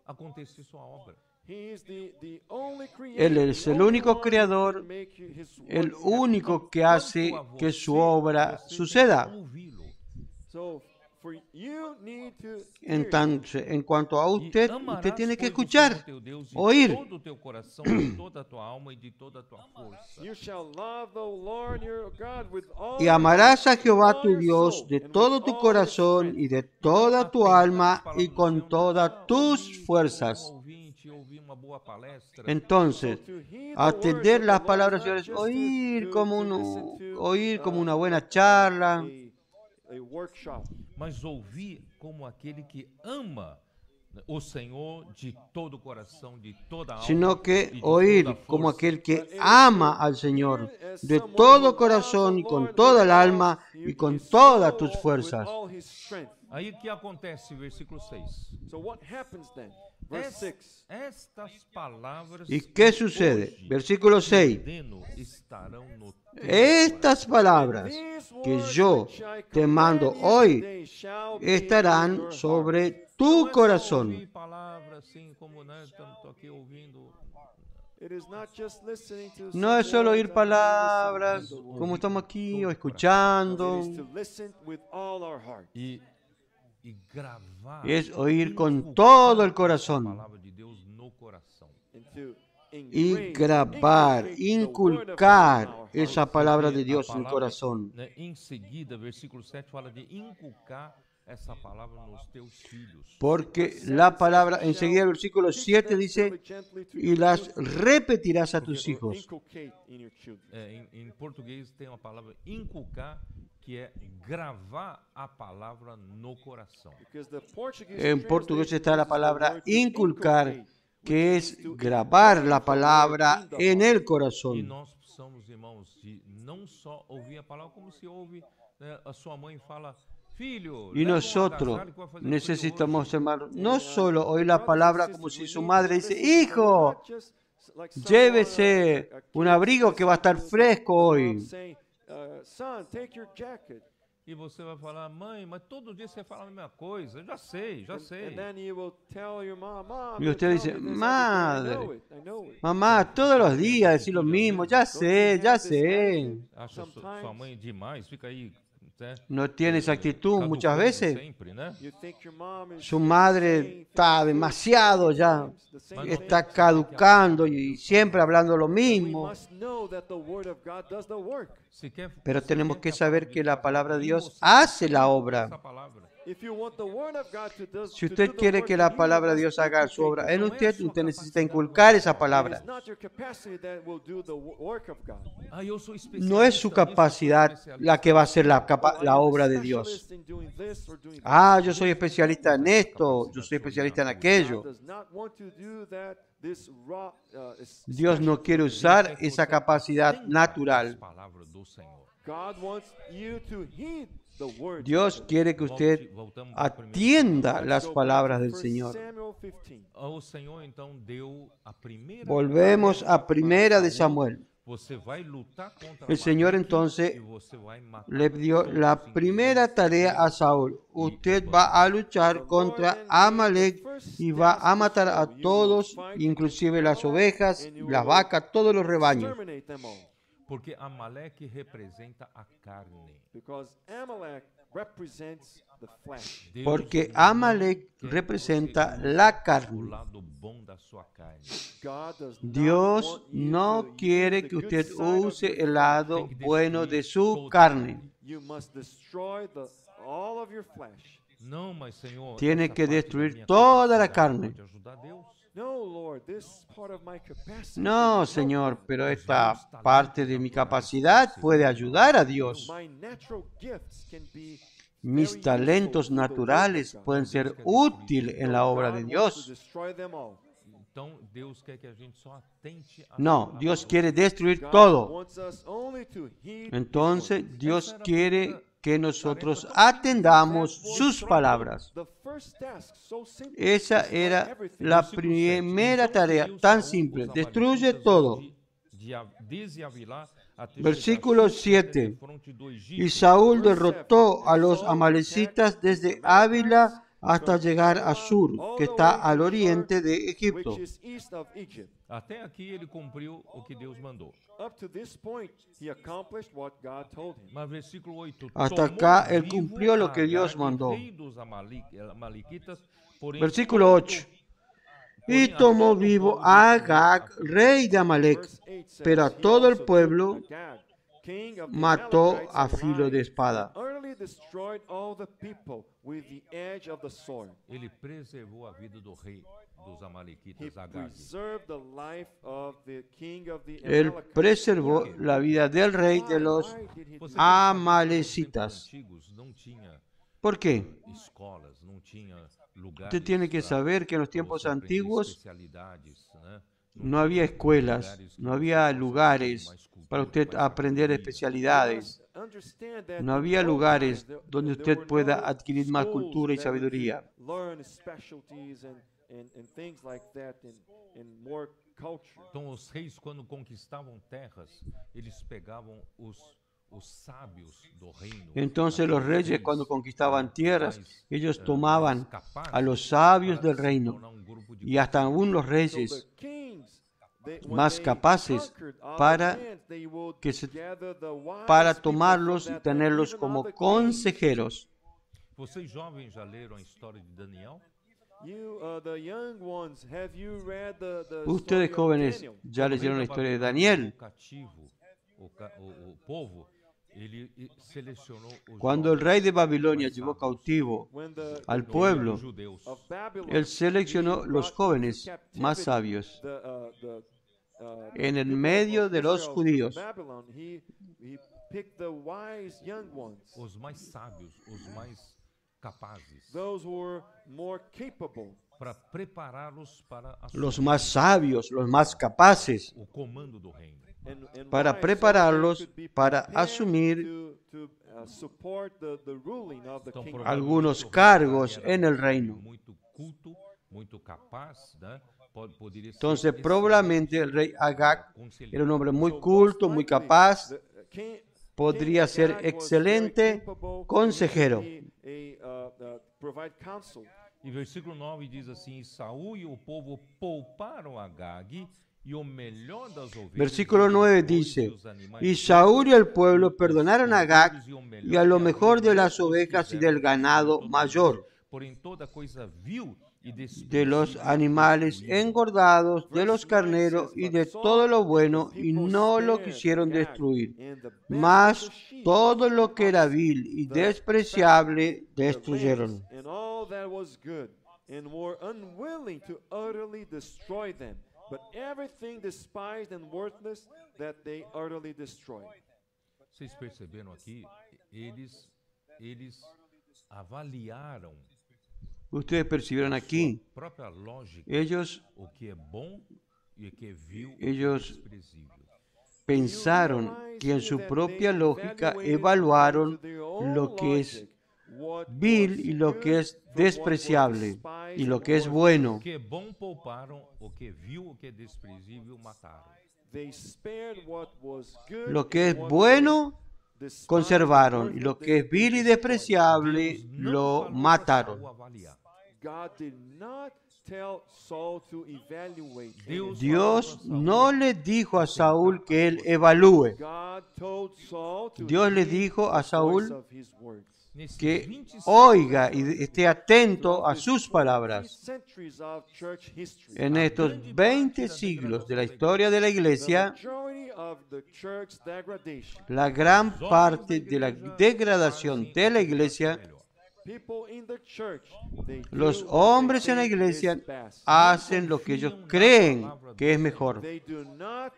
A: acontecer sua obra.
C: He is the only creator,
B: Él es
C: the
B: el
C: only
B: único
C: one who
B: creador,
C: can make his
B: el
C: works happen.
B: único que hace que su obra
A: Você tem
B: suceda.
A: que ouvi-lo.
C: So, for you need to hear.
B: Entonces, en cuanto a
A: E
B: usted
A: amarás,
B: tiene que
A: pois, o
B: escuchar,
A: Senhor teu Deus de
B: oír.
A: todo o teu coração, de toda a tua alma e de toda a tua força.
C: You shall love the Lord your God with all
B: Y
C: your
B: amarás a
C: heart,
B: Jehová
C: all
B: tu
C: your
B: Dios
C: soul,
B: de
C: and with
B: todo tu
C: all your
B: corazón
C: strength.
B: y de toda tu alma y con todas tus fuerzas.
A: Ouvir uma boa palestra.
B: Entonces,
C: So to heed the
B: atender
C: words of
B: las
C: the Lord
B: palabras
C: is
B: del
C: not
B: Señor,
C: just
B: oír
C: to
B: como,
C: listen to,
B: oír como una
C: uh,
B: buena charla,
C: a workshop.
A: Mas ouvir como aquele que ama o Senhor de todo o coração, de toda a alma
B: sino
A: e
B: que
A: de
B: oír
A: toda a
B: como
A: força.
B: aquel que ama al Señor de todo corazón y con toda el alma y con todas tus fuerzas.
A: Aí o que acontece, versículo 6.
C: So what happens then? Verse 6.
A: Estas palavras
B: ¿Y qué
A: que
B: sucede?
A: hoje
B: Versículo
A: te
B: 6.
A: ordeno estarão no teu
B: Estas palabras
C: These
B: que
C: words
B: yo
C: which I
B: te mando
C: command you
B: hoy
C: today shall be in
B: estarán
C: your
B: sobre
C: heart.
B: tu
A: Não
B: corazón.
A: ouvir palavras assim como nós estamos aqui ouvindo.
C: It is not just listening to
B: No
C: some
B: es solo
C: words
B: oír
C: and
B: palabras
C: listening to the
B: como
C: word.
B: estamos aquí o
C: It
B: escuchando.
C: is to listen with all our heart.
A: E gravar,
B: Es oír con
A: inculcar
B: todo el
A: essa
B: corazón.
A: palavra de Deus no coração.
C: And to
B: Y
C: engrave,
B: grabar,
C: inculcate the word of God in
B: inculcar
C: our heart.
B: esa palabra de
A: Porque
B: Dios
A: a
B: en el
A: palavra,
B: corazón.
A: né, em seguida, versículo 7 fala de inculcar essa palavra nos teus filhos.
B: Porque la palabra, enseguida el versículo 7 dice, y las repetirás a tus hijos.
C: Inculcate in your children.
A: Em português tem uma palavra inculcar, que é gravar a palavra no coração.
C: Because the Portuguese
B: En portugués
C: translation
B: está la
C: uses the
B: palabra
C: word to
B: inculcar,
C: inculcate,
B: que
C: which
B: es
C: is to
B: grabar
C: engrave
B: la
C: the
B: palabra
C: word in the
B: en
C: heart.
B: el
A: E
B: corazón.
A: nós precisamos, irmãos, de não só ouvir a palavra como se ouve A sua mãe fala, filho,
B: Y
A: leva um
B: nosotros
A: agasalho que vai fazer frio
B: necesitamos,
A: hoje.
B: hermano, no solo oír la palabra como si su madre dice, hijo, llévese un abrigo que va a estar fresco hoy.
C: Son, take your jacket.
A: E você vai falar, mãe, mas todo dia você fala a mesma coisa. Eu já sei, já sei.
C: And then you will tell your mom,
B: Y
C: you
B: usted
C: tell
B: dice,
C: me this every day. I
B: madre,
C: know it, I know it.
B: mamá, todos los días decir lo mismo, ya sé, ya sé.
A: Acha sua mãe demais, fica aí, né?
B: No tiene esa actitud muchas
A: Caducando
B: veces.
A: sempre, né?
C: You think your mom is
B: Su madre está demasiado ya,
C: the same
B: está
C: thing.
B: caducando y siempre hablando lo
C: We
B: mismo.
C: must know that the word of God does the work.
A: Se quer,
B: Pero
A: se
B: tenemos
A: quer
B: que
A: a
B: saber
A: palavra
B: que
A: de
B: la
A: Deus
B: palabra de
A: faça
B: Dios
A: em você,
B: hace la
A: essa
B: obra.
A: palavra.
C: If you want the word of God to do
B: Si
C: the
B: usted quiere que
C: work
B: la
C: in you,
B: palabra de
C: you
B: Dios
C: must
B: haga su
C: imitate
B: obra
C: it.
B: en usted, usted necesita inculcar esa
C: It
B: palabra.
C: is not your capacity that will do the work of God.
A: Ah, eu sou
B: No es su
A: especialista nisso, eu sou
B: capacidad
A: especialista
B: la que va a
A: nisso.
B: hacer
C: Oh, are
B: la
C: you a
B: obra de Dios.
C: specialist in doing this or doing that?
B: Ah, yo soy especialista en esto, yo soy especialista en
C: God
B: aquello.
C: does not want to do that. This raw,
B: Dios no
C: special
B: quiere
C: thing.
B: usar esa capacidad
A: As
B: natural.
A: palavras do Senhor.
C: God wants you to heed the words.
B: Dios
C: of the
B: quiere que usted
A: Voltamos para 1
B: atienda
C: Lord.
B: las
C: Let's go back
B: palabras
C: to
B: del
C: 1
B: Señor.
C: Samuel 15.
A: O Senhor então deu a primeira
B: Volvemos a primera de Samuel.
A: Você vai lutar contra
B: El Señor
A: Amaleque
B: entonces
A: e você vai matar
B: le dio
A: todos,
B: la
A: inclusive
B: primera tarea a Saúl. Usted va a luchar contra Amalek y va a matar a todos, inclusive las ovejas, las vacas, todos los rebaños.
C: Exterminate them all.
A: porque Amaleque representa a carne.
C: Because Amalek represents the flesh.
A: Deus
B: Porque
A: não
B: Amalek
A: quer que
B: representa
A: você use
B: la
A: o
B: carne.
A: lado bom da sua carne.
C: God does not
B: Dios
C: want you
B: no
C: to
B: quiere
C: use the
B: que
C: good
B: usted
C: side of
B: use
C: your
B: el
C: flesh.
B: lado
A: Tem que
B: bueno de
A: destruir
B: su
A: toda a
B: carne.
C: You must destroy all of your flesh.
A: Não, mas Senhor,
B: Tiene
A: essa
B: que
A: parte da
B: destruir
A: minha
B: toda la
A: capacidade
B: carne.
A: pode ajudar Deus.
C: No, Lord, this is part of my capacity.
B: No,
C: can help
B: Señor,
C: me.
B: pero esta parte de mi capacidad puede ayudar a Dios.
C: My natural gifts can be
B: Mis
C: very
B: talentos
C: useful to the work of
B: naturales
C: God.
B: pueden ser útiles en la obra
C: God
B: de
C: wants to
B: Dios.
C: destroy them all.
A: Então, Deus quer que a gente só atente a
B: No, Dios quiere destruir
C: God
B: todo.
C: wants us only to heed His
B: Entonces,
C: word.
B: Dios quiere que nosotros atendamos sus palabras.
C: The first task, so simple,
B: Esa
C: destroy
B: era
C: everything.
B: la
A: Versículo 7.
B: primera
A: Então
B: tarea
A: feriu
B: tan
A: Saúl
B: simple.
A: os
B: Destruye
A: amalequitas
B: todo.
A: desde Avilá até
B: Versículo
A: chegar sobre a
B: 7.
A: fronte do
B: Y
A: Egito.
B: Saúl derrotó a los amalecitas desde Ávila hasta llegar a Sur, que está al oriente de Egipto.
C: Which is east of Egypt.
A: Até aqui ele cumpriu o que Deus mandou.
C: Up to this point, he accomplished what God told him.
A: Mas versículo 8.
B: Hasta
A: tomou
B: acá él
A: vivo
B: cumplió lo que Dios
A: Agag,
B: mandó.
A: rei dos amalequitas, porém
B: Versículo
A: todo-
B: 8. Y tomó vivo a Agag, rey de Amalek,
C: Verse 8 says,
B: pero a
C: "He
B: todo el
C: also
B: pueblo
C: took Agag, king of the
B: mató
C: Amalekites,
B: a filo de
C: alive,
B: espada.
C: and utterly destroyed all the people with the edge of the sword.
A: Ele preservou a vida do rei dos
C: He
A: amalequitas, Agag.
C: preserved the life of the king of the
B: Él
C: Amalekites.
B: preservó la vida del rey de los
C: Why did he do
A: Você
C: that?
B: amalecitas.
A: nos tempos antigos não tinha
B: ¿Por qué?
A: escolas, não tinha lugares.
B: Usted tiene que
A: pra-
B: saber que en los
A: pra
B: tiempos
A: você aprender
B: antiguos
A: especialidades, né?
B: no había escuelas, no había lugares para usted aprender especialidades.
C: Understand that
B: No
C: in
B: había
C: old
B: lugares
C: times, there
B: donde
C: were
B: usted pueda
C: no
B: adquirir más
C: schools
B: cultura y
C: that we could
B: sabiduría.
C: learn specialties and things like that in more culture.
A: Então os reis, quando conquistavam terras, eles pegavam os sábios do reino.
B: Entonces los
A: aqueles
B: reyes cuando conquistaban tierras,
A: mais,
B: ellos
A: mais
B: tomaban
A: capazes
B: a los sabios
A: para
B: del
A: se
B: reino
A: tornar um grupo de
B: y hasta aún los
C: So
B: reyes
C: the kings, when
B: más
C: they
B: capaces
C: conquered other
B: para
C: lands, they would
B: que se-
C: gather the wise
B: para
C: people from
B: tomarlos y
C: that land,
B: tenerlos
C: even
B: como
C: other kings.
B: consejeros.
A: Vocês jovens já leram a história de Daniel?
C: You, the young ones, have you read the
B: Ustedes
C: story of
B: jóvenes
C: Daniel?
B: ya
A: O rei
B: leyeron
A: da
B: la historia de
A: Babilônia,
B: Daniel.
A: o cativo, o povo, ele selecionou os
B: Cuando el
A: jovens
B: rey de Babilonia
A: mais
B: llevó
A: sábios
B: cautivo
C: When
B: al
A: do meio
B: pueblo,
A: dos judeus.
C: of Babylon,
B: él seleccionó
C: he
B: los
C: brought
B: jóvenes
C: into
B: más
C: captivity
B: sabios. En el
C: people
B: medio
C: of
B: de los
C: Israel
B: judíos.
C: from Babylon. He picked the wise young ones,
A: Os mais sábios, os mais capazes,
C: those who were more capable.
A: para prepará-los para
B: los más sabios, los más capaces,
A: o comando do reino.
C: And
B: para
C: why? So
B: prepararlos
C: they could be
B: para
C: prepared
B: asumir
C: to support the ruling of the
A: Então,
C: kingdom.
B: algunos
A: provavelmente, o rei
B: cargos
A: era
B: en el reino.
A: muito culto, muito capaz, né? Poderia ser
B: Entonces,
A: excelente
B: probablemente el rey Agag
A: conselheiro.
B: era un hombre muy
C: So
B: culto,
C: most
B: muy
C: likely,
B: capaz,
C: King
B: podría ser
C: Agag was very
B: excelente
C: capable,
B: consejero.
C: he could be provide counsel.
A: E versículo 9 diz assim: "E Saul e o povo pouparam Agag e o melhor das ovelhas.
B: Versículo
A: e dos
B: 9
A: bois
B: dice,
A: e dos animais
B: y
A: puros,
B: Saúl y el
A: e
B: pueblo
A: os
B: perdonaron a Agag
A: cordeiros e o
B: y a lo
A: que
B: mejor
A: havia,
B: de las
A: não os
B: ovejas y
A: quiseram
B: del ganado
A: destruir
B: mayor,
A: totalmente, porém toda coisa vil e
B: de los
A: desprezível
B: animales
A: destruíram."
B: engordados, de los carneros y de todo lo bueno, y no lo quisieron destruir. Mas todo lo que era vil y despreciable destruyeron.
C: And all that was good, and were unwilling to utterly destroy them. But everything despised and worthless that they utterly destroyed.
A: Vocês perceberam aqui? Eles avaliaram
B: Ustedes percibieron aquí,
A: sua própria lógica
B: ellos
A: o que é bom e o que é vil e
B: Ellos
A: desprezível.
B: pensaron que en su propia lógica evaluaron lo que es vil y lo que es despreciable y lo que es bueno.
A: O que é bom pouparam, o que é vil, o que é desprezível mataram.
C: They spared what was good,
B: Lo que es
C: and what
B: bueno
C: was despised
B: conservaron
C: and
B: y lo
C: worthless
B: que es vil y despreciable
A: Deus não
B: lo
A: falou para
B: mataron.
A: Saul avaliar.
C: God did not tell Saul to evaluate.
A: Deus
B: Dios
A: falou para Saul,
B: no le dijo a Saúl que él evalúe.
C: God told Saul to
B: Dios le
C: heed
B: dijo a
C: the voice
B: Saúl
C: of his words.
A: nesses
B: que
A: 26
B: oiga y esté atento a sus palabras.
C: Centuries of church history.
B: En estos 20 siglos de la historia de la iglesia,
C: Majority of the church degradation.
B: la gran parte de la degradación de la iglesia,
C: People in the church, they
B: los
C: do what
B: hombres
C: they
B: en la
C: think
B: iglesia
C: is best.
B: hacen lo que ellos creen que es mejor.
C: They do not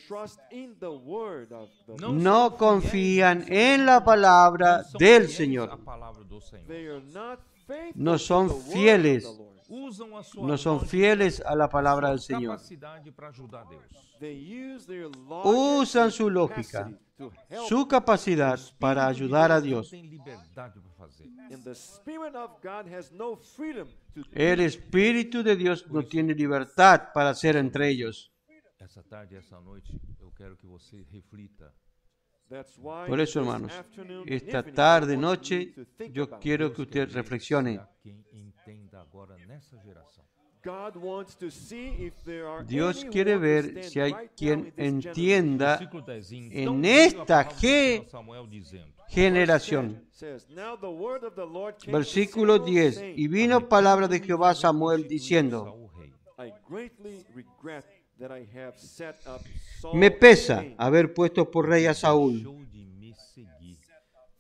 C: trust in the word of the Lord.
B: No confían en la palabra
A: são
B: del
A: fiéis à
B: Señor.
A: palavra do Senhor.
C: They are not faithful
B: No son
C: to the word
B: fieles.
C: of the Lord.
A: Usam a sua
B: No son
A: lógica,
B: fieles a la palabra
A: sua
B: del Señor.
A: capacidade para ajudar a Deus.
C: They use their
B: Usan
C: logic
B: su
C: and
B: lógica,
C: capacity to help.
B: su capacidad para ayudar a Dios.
A: Tem liberdade para fazer.
C: And the Spirit of God has no freedom to
B: El Espíritu de Dios no tiene libertad para hacer entre ellos.
A: Essa tarde, essa noite, eu quero que você reflita.
C: That's why
B: Por eso,
C: this
B: hermanos,
C: afternoon and
B: esta
C: evening, I
B: tarde,
C: want
B: noche,
C: you to think
B: yo
C: about
B: quiero
C: this.
B: que usted reflexione.
A: Há quem entenda agora nessa geração.
C: God wants to see if there are
B: Dios
C: any who
B: quiere
C: want to
B: ver
C: stand
B: si hay
C: right now
B: quien
C: in this generation.
B: entienda
A: Versículo 10.
B: en
A: Então veio a
B: esta
A: palavra do Senhor a Samuel dizendo:
B: generación.
C: Says, "Now the word of the Lord came to
B: Versículo
C: Samuel,
B: 10.
C: saying,
B: Y vino palabra de Jehová a Samuel diciendo,
A: Saúl rei.
C: I greatly regret that I have set up Saul
B: me pesa
C: king,
B: haber puesto por rey a Saúl,
A: Deixou de me seguir.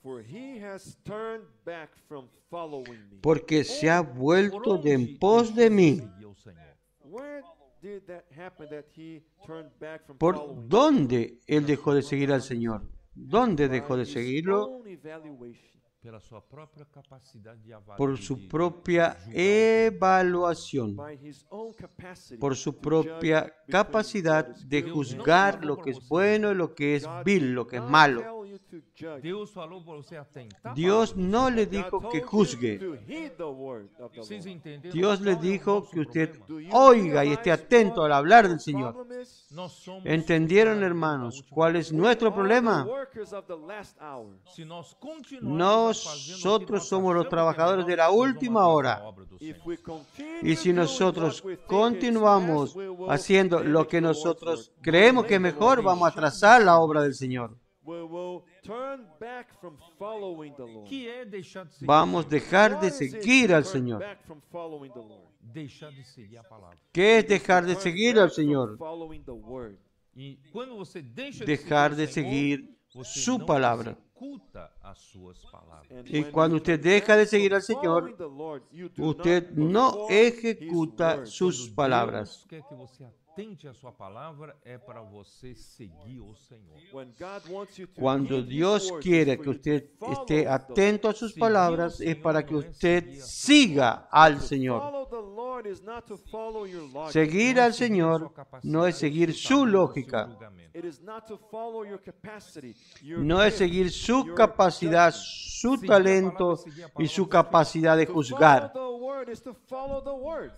C: for he has turned back from following me."
B: porque se ha
A: Por
B: vuelto de en
A: onde
B: pos de
A: deixou
B: mí.
A: seguir ao Senhor?
C: Where did that happen that he turned back from
B: ¿Por
C: following?
B: dónde él dejó de seguir al Señor? ¿Dónde dejó de
C: By his
B: seguirlo?
C: own evaluation.
A: Pela sua própria capacidade de avaliar.
B: Por su propia evaluación,
C: By his own capacity
B: por su
C: to
B: propia
C: judge between
B: capacidad
C: what is
B: de
C: good and
B: juzgar
C: evil.
B: lo que es bueno y lo que es
C: God
B: vil,
C: did
B: lo que es
C: not
B: malo.
C: tell you to judge.
A: Deus falou para você atentar.
B: Dios no le
C: God
B: dijo
C: told
B: que
C: you
B: juzgue.
C: to heed the word of the
A: Vocês
C: Lord.
A: entenderam?
B: Dios le
A: qual é o
B: dijo
A: nosso
B: que usted
A: problema?
C: Do you
B: oiga y esté
C: realize
B: atento
C: what
B: al hablar
C: our
B: del Señor.
C: problem is?
A: Nós somos
B: ¿Entendieron,
A: os
B: hermanos,
A: últimos
B: cuál es
C: We
B: nuestro
C: are the
B: problema?
C: workers of the last hour.
A: Se nós continuarmos
B: Nosotros somos los trabajadores de la última hora.
C: If we continue
B: Y si
C: doing
B: nosotros
C: what we think is
B: continuamos
C: best, we will
B: haciendo lo
C: damage
B: que
C: the Lord's
B: nosotros
C: work.
B: creemos que es
C: Delay the
B: mejor,
C: Lord.
B: vamos a atrasar la obra del Señor.
C: We will turn back from following the Lord.
A: que é deixar de seguir
B: Vamos a
A: o Senhor?
B: dejar
C: What
B: de
C: is it
B: seguir
C: to
B: al
C: turn
B: Señor.
C: back from following the Lord?
A: Deixar de seguir a palavra.
B: ¿Qué es dejar de
C: Turn
B: seguir
C: back
B: al
C: from
B: Señor?
C: following the word.
A: E quando você deixa
B: Dejar de
A: de seguir,
B: seguir
A: o Senhor,
B: su
A: você
B: palabra.
A: não executa as suas palavras.
C: And
B: Y
C: when
B: cuando
C: you
B: usted
C: turn
B: deja de
C: back
B: seguir
C: from
B: al Señor,
C: following the Lord, you do
B: usted
C: not
B: no
C: perform His
B: ejecuta
C: word.
B: sus
A: Quando
B: palabras.
A: Deus quer que você atente a sua palavra, é para você seguir o Senhor.
C: When God wants you to
B: Cuando
C: heed His
B: Dios
C: words,
B: quiere
C: it's for
B: que
C: you to
B: usted
C: follow
B: esté
C: the
B: atento a sus
A: Seguir
B: palabras,
A: al
B: es para
A: Señor
B: que
A: no es
B: usted
A: seguir a su
B: siga al
C: To
B: Señor.
C: follow the Lord Lord is not to follow your logic.
B: Seguir al Señor no es seguir su lógica,
C: It is not to follow your capacity, your
B: no es
C: gift,
B: seguir su
C: your
B: capacidad,
C: judgment.
B: su talento y su capacidad de
C: To
B: juzgar.
C: follow the word is to follow the word.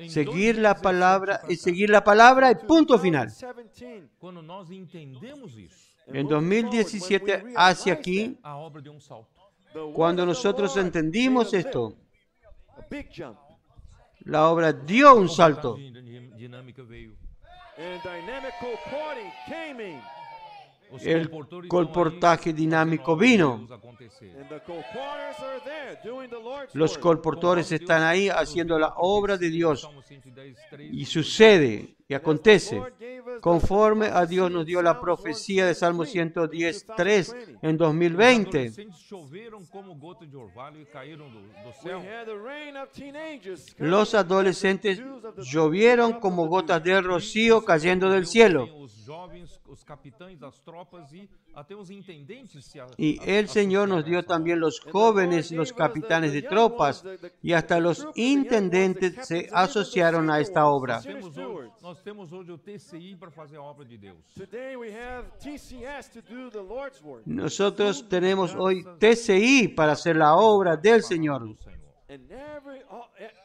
B: Seguir la palabra y seguir la palabra y punto final.
C: 2017,
A: Quando nós entendemos isso,
B: En 2017 hacia aquí,
A: a obra deu salto.
C: the word
B: cuando
C: of the
B: nosotros
C: Lord
B: entendimos
C: made a leap,
B: esto,
C: a big jump,
B: la obra dio un salto.
A: Dinâmica veio.
C: and dynamical porting came in.
A: Os
B: El
A: comportores
B: colportaje
A: estão aí
B: dinámico
A: fazendo a obra de
B: vino.
A: Deus acontecer.
C: And the co-porters are there doing the Lord's
B: Los
C: work.
B: colportores están ahí haciendo la obra de Dios.
A: Salmo 110:3.
B: Y sucede y acontece
C: Lord gave us the
B: conforme a Dios
C: prophecy
B: nos
C: in
B: dio la
C: Psalms
B: profecía de Salmo
C: 110:3
B: 110:3 en
A: Os
B: 2020.
A: adolescentes choveram como gota de orvalho e caíram do
C: We
A: céu.
C: had the reign of teenagers
B: Los
C: coming,
B: adolescentes
C: the dews of the-
B: llovieron
C: drop
B: como
C: of the
B: gotas
C: dew.
B: de rocío cayendo del
A: Deus
B: cielo.
A: também os jovens, os capitães das tropas e até os intendentes se
B: Y el Señor nos dio también los jóvenes, los capitanes de tropas, y hasta los intendentes se asociaron a esta obra.
A: Nós temos hoje o TCI para fazer a obra de Deus.
C: Today we have TCS to do the Lord's work.
B: Nosotros tenemos hoy TCI para hacer la obra del Señor.
A: Do Senhor.
C: And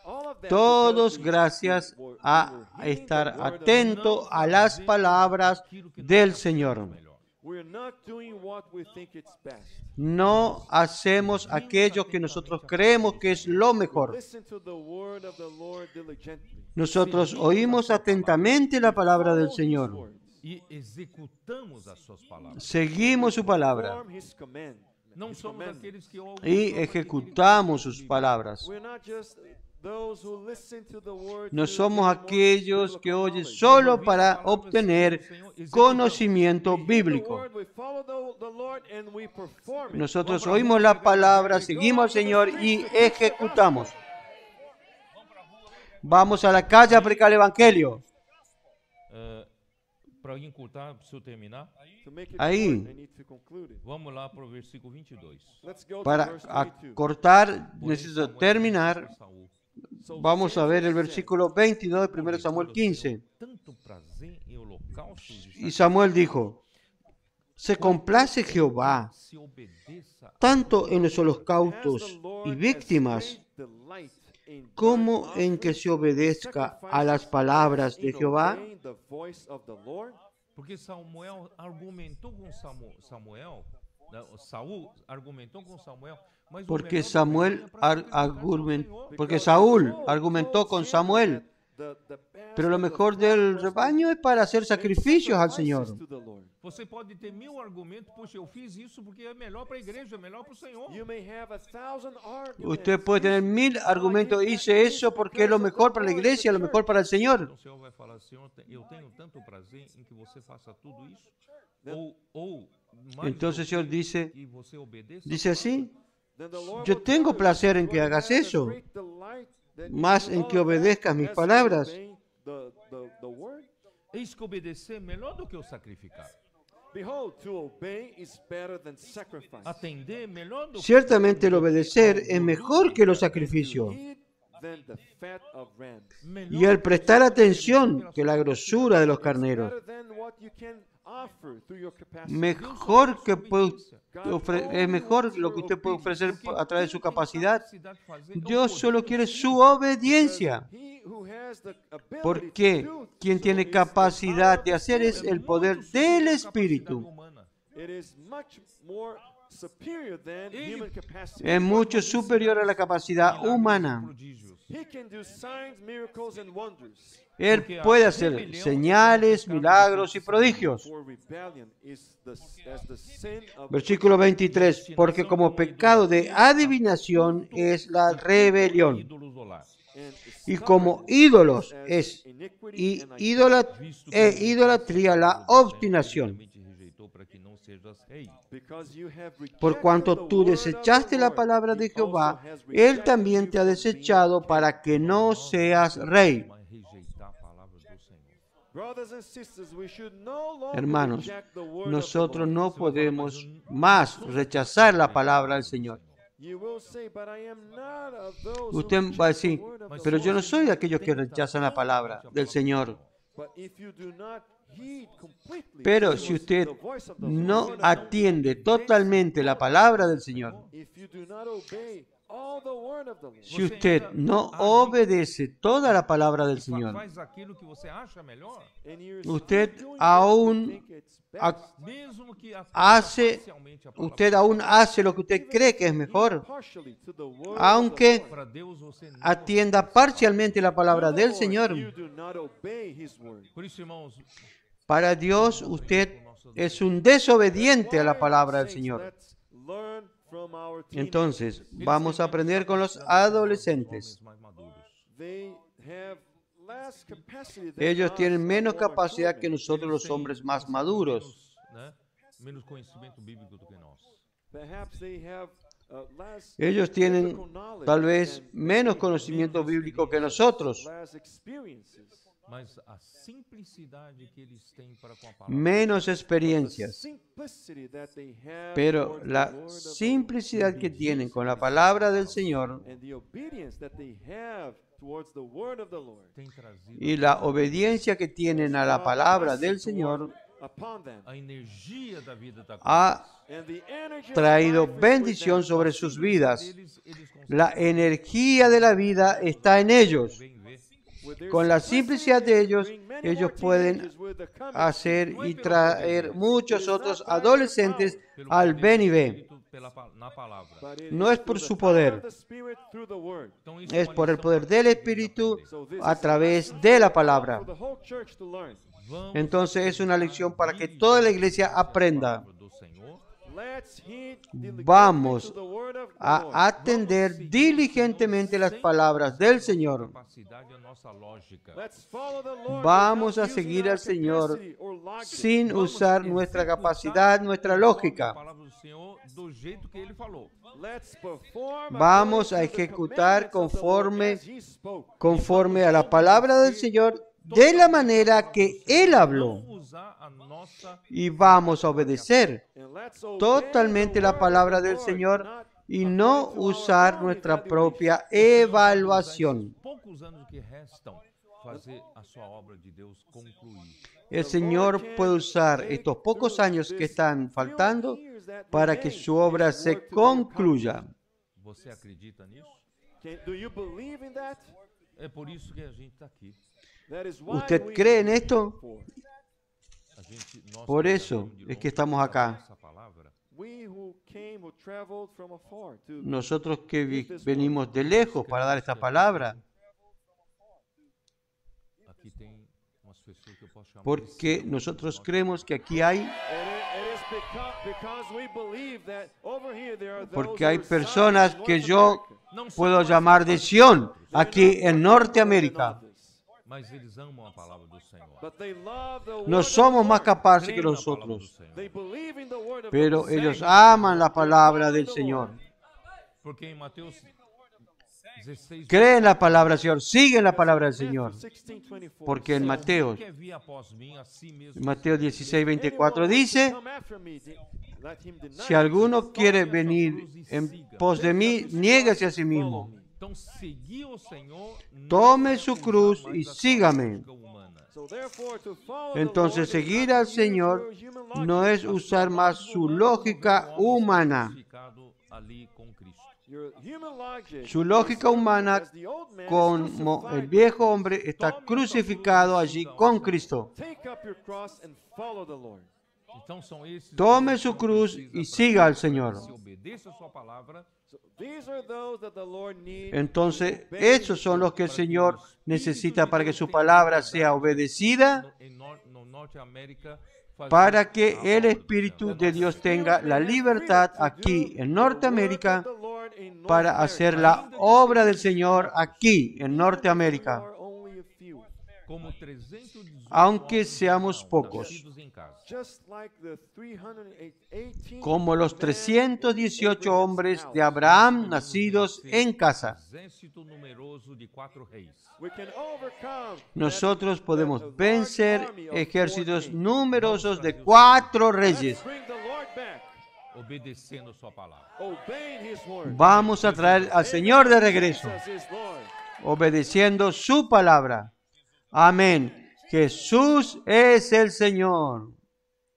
C: all of that
B: Todos
C: because
B: gracias
C: we were
B: a
C: heeding
B: estar
C: the word of
B: atento a las palabras del Señor.
C: We're not doing what we think it's best.
B: No hacemos aquello que nosotros creemos que es lo mejor.
C: Listen to the word of the Lord diligently.
B: Nosotros oímos atentamente la palabra del
C: Follow his
B: Señor.
C: words.
A: E executamos as suas palavras.
B: Seguimos su palabra
C: Perform his command.
A: Não
C: His
A: somos
C: commandment.
A: aqueles que ouvem
B: y
A: somente
B: ejecutamos sus palabras.
C: We're not just those who listen to the word
B: No
C: to
B: somos
C: gain more
B: aquellos que
C: biblical
B: oyen
C: knowledge.
B: solo para obtener conocimiento
C: We hear the
B: bíblico.
C: word, we follow the Lord, and we perform it.
B: Nosotros oímos la palabra, seguimos al Señor y ejecutamos. Vamos a la calle a predicar el Evangelio.
A: Para encurtar, preciso terminar.
C: To make it
B: Ahí.
C: short, I need to conclude it.
A: Vamos lá para o versículo 22.
C: Let's go to
B: Para
C: verse 22.
B: acortar,
A: Porém,
B: necesito
A: Samuel
B: terminar.
A: disse a Saúl,
C: So
B: Vamos a ver el
C: Samuel said,
B: versículo 22 de 1 Samuel 15.
A: tanto prazer em holocaustos e
B: Y Samuel dijo, se complace Jehová
A: se obedeça
B: tanto en los
C: "As
B: holocaustos
C: the Lord
B: y
C: has
B: víctimas
C: great delight in
B: como
C: burnt
B: en que
C: offerings,
B: se obedezca a las
C: sacrifices,
B: palabras de
C: in
B: Jehová.
C: obeying the voice of the Lord."
A: Porque Samuel argumentou com Samuel, Saúl argumentou com Samuel, mas o
B: Porque
A: melhor do
B: Samuel
A: rebanho é para sacrificar ao Senhor.
B: porque Saúl argumentó con Samuel, pero lo mejor del rebaño es para hacer sacrificios al Señor.
A: Você pode ter 1000 argumentos, puxa, eu fiz isso porque é melhor para a igreja, é melhor para o Senhor.
B: Usted puede tener 1000 argumentos, hice eso porque es lo mejor para la iglesia, lo mejor para el Señor.
A: Então o Senhor vai falar, Senhor, eu tenho tanto prazer em que você faça tudo isso, ou mais
B: Entonces el Señor dice,
A: que você obedeça.
B: dice así, yo tengo placer en que hagas eso, más en que obedezcas mis palabras.
A: Eis que obedecer é melhor do que o sacrificar.
C: Behold, to obey is better than sacrifice.
A: Atender é melhor do que
B: Ciertamente el obedecer es mejor que los sacrificios,
C: Heed than the fat of rams.
B: y el prestar atención que la grosura de los carneros.
C: Better than what you can offer through your capacity.
B: Mejor que es mejor lo que usted puede ofrecer a través de su capacidad. Dios solo quiere su obediencia,
C: He who has the ability
B: porque
C: to do
B: quien
C: so
B: tiene
C: is
B: capacidad de
C: the
B: hacer
C: power
B: es
C: of
B: el
C: God.
B: poder del Espíritu.
C: It is much more superior than human capacity.
B: Es mucho superior a la capacidad humana.
C: He can do signs, miracles, and wonders.
B: Él puede hacer señales, milagros y prodigios.
C: For rebellion is as the sin of
B: Versículo 23, porque como pecado de adivinación es la rebelión,
C: and
B: y como ídolos es
C: iniquity and
B: idolatría la obstinación.
C: because you have
B: Por
C: rejected
B: cuanto
C: the
B: tú
C: word of
B: desechaste
C: the
B: la
C: Lord,
B: palabra de
C: he
B: Jehová,
C: also has
B: Él
C: rejected
B: también
C: you
B: te ha
C: from
B: desechado
C: being
B: para que no seas rey.
C: Brothers and sisters, we should no longer
B: Hermanos,
C: reject the word of the
B: nosotros
C: Lord.
B: no podemos más rechazar la palabra del Señor.
C: You will say, but I am not of those who
B: Usted va a
C: reject the
B: decir,
C: word of
B: Pero yo no soy de aquellos que rechazan la palabra del Señor. Pero si usted no atiende totalmente la palabra del Señor, si usted no obedece toda la palabra del Señor, usted aún hace lo que usted cree que es mejor, aunque atienda parcialmente la palabra del Señor. Para Dios, usted es un desobediente a la palabra del Señor. Entonces, vamos a aprender con los adolescentes. Ellos tienen menos capacidad que nosotros, los hombres más maduros. Ellos tienen tal vez menos conocimiento bíblico que nosotros, menos experiencias, pero la simplicidad que tienen con la palabra del Señor y la obediencia que tienen a la palabra del Señor ha traído bendición sobre sus vidas. La energía de la vida está en ellos. Con la simplicidad de ellos, ellos pueden hacer y traer muchos otros adolescentes al ven y ve. No es por su poder, es por el poder del Espíritu a través de la palabra. Entonces es una lección para que toda la iglesia aprenda. Vamos a atender diligentemente las palabras del Señor. Vamos a seguir al Señor sin usar nuestra capacidad, nuestra lógica. Vamos a ejecutar conforme a la palabra del Señor de la manera que Él habló. Y vamos a obedecer totalmente la palabra del Señor y no usar nuestra propia evaluación. El Señor puede usar estos pocos años que están faltando para que su obra se concluya. ¿Usted cree en esto? Por eso es que estamos acá. Nosotros que venimos de lejos para dar esta palabra, porque nosotros creemos que aquí hay, porque hay personas que yo puedo llamar de Sion, aquí en Norteamérica. No somos más capaces que nosotros, pero ellos aman la palabra del Señor. Creen la palabra del Señor, siguen la palabra del Señor. Porque en Mateo 16:24 dice: si alguno quiere venir en pos de mí, niéguese a sí mismo. Tome su cruz y sígame. Entonces, seguir al Señor no es usar más su lógica humana. Su lógica humana, como el viejo hombre, está crucificado allí con Cristo. Tome su cruz y siga al Señor. Entonces, esos son los que el Señor necesita para que su palabra sea obedecida, para que el Espíritu de Dios tenga la libertad aquí en Norteamérica para hacer la obra del Señor aquí en Norteamérica, aunque seamos pocos, como los 318 hombres de Abraham nacidos en casa. Nosotros podemos vencer ejércitos numerosos de 4 reyes. Vamos a traer al Señor de regreso. obedeciendo su palabra. Amén. Jesús es el Señor.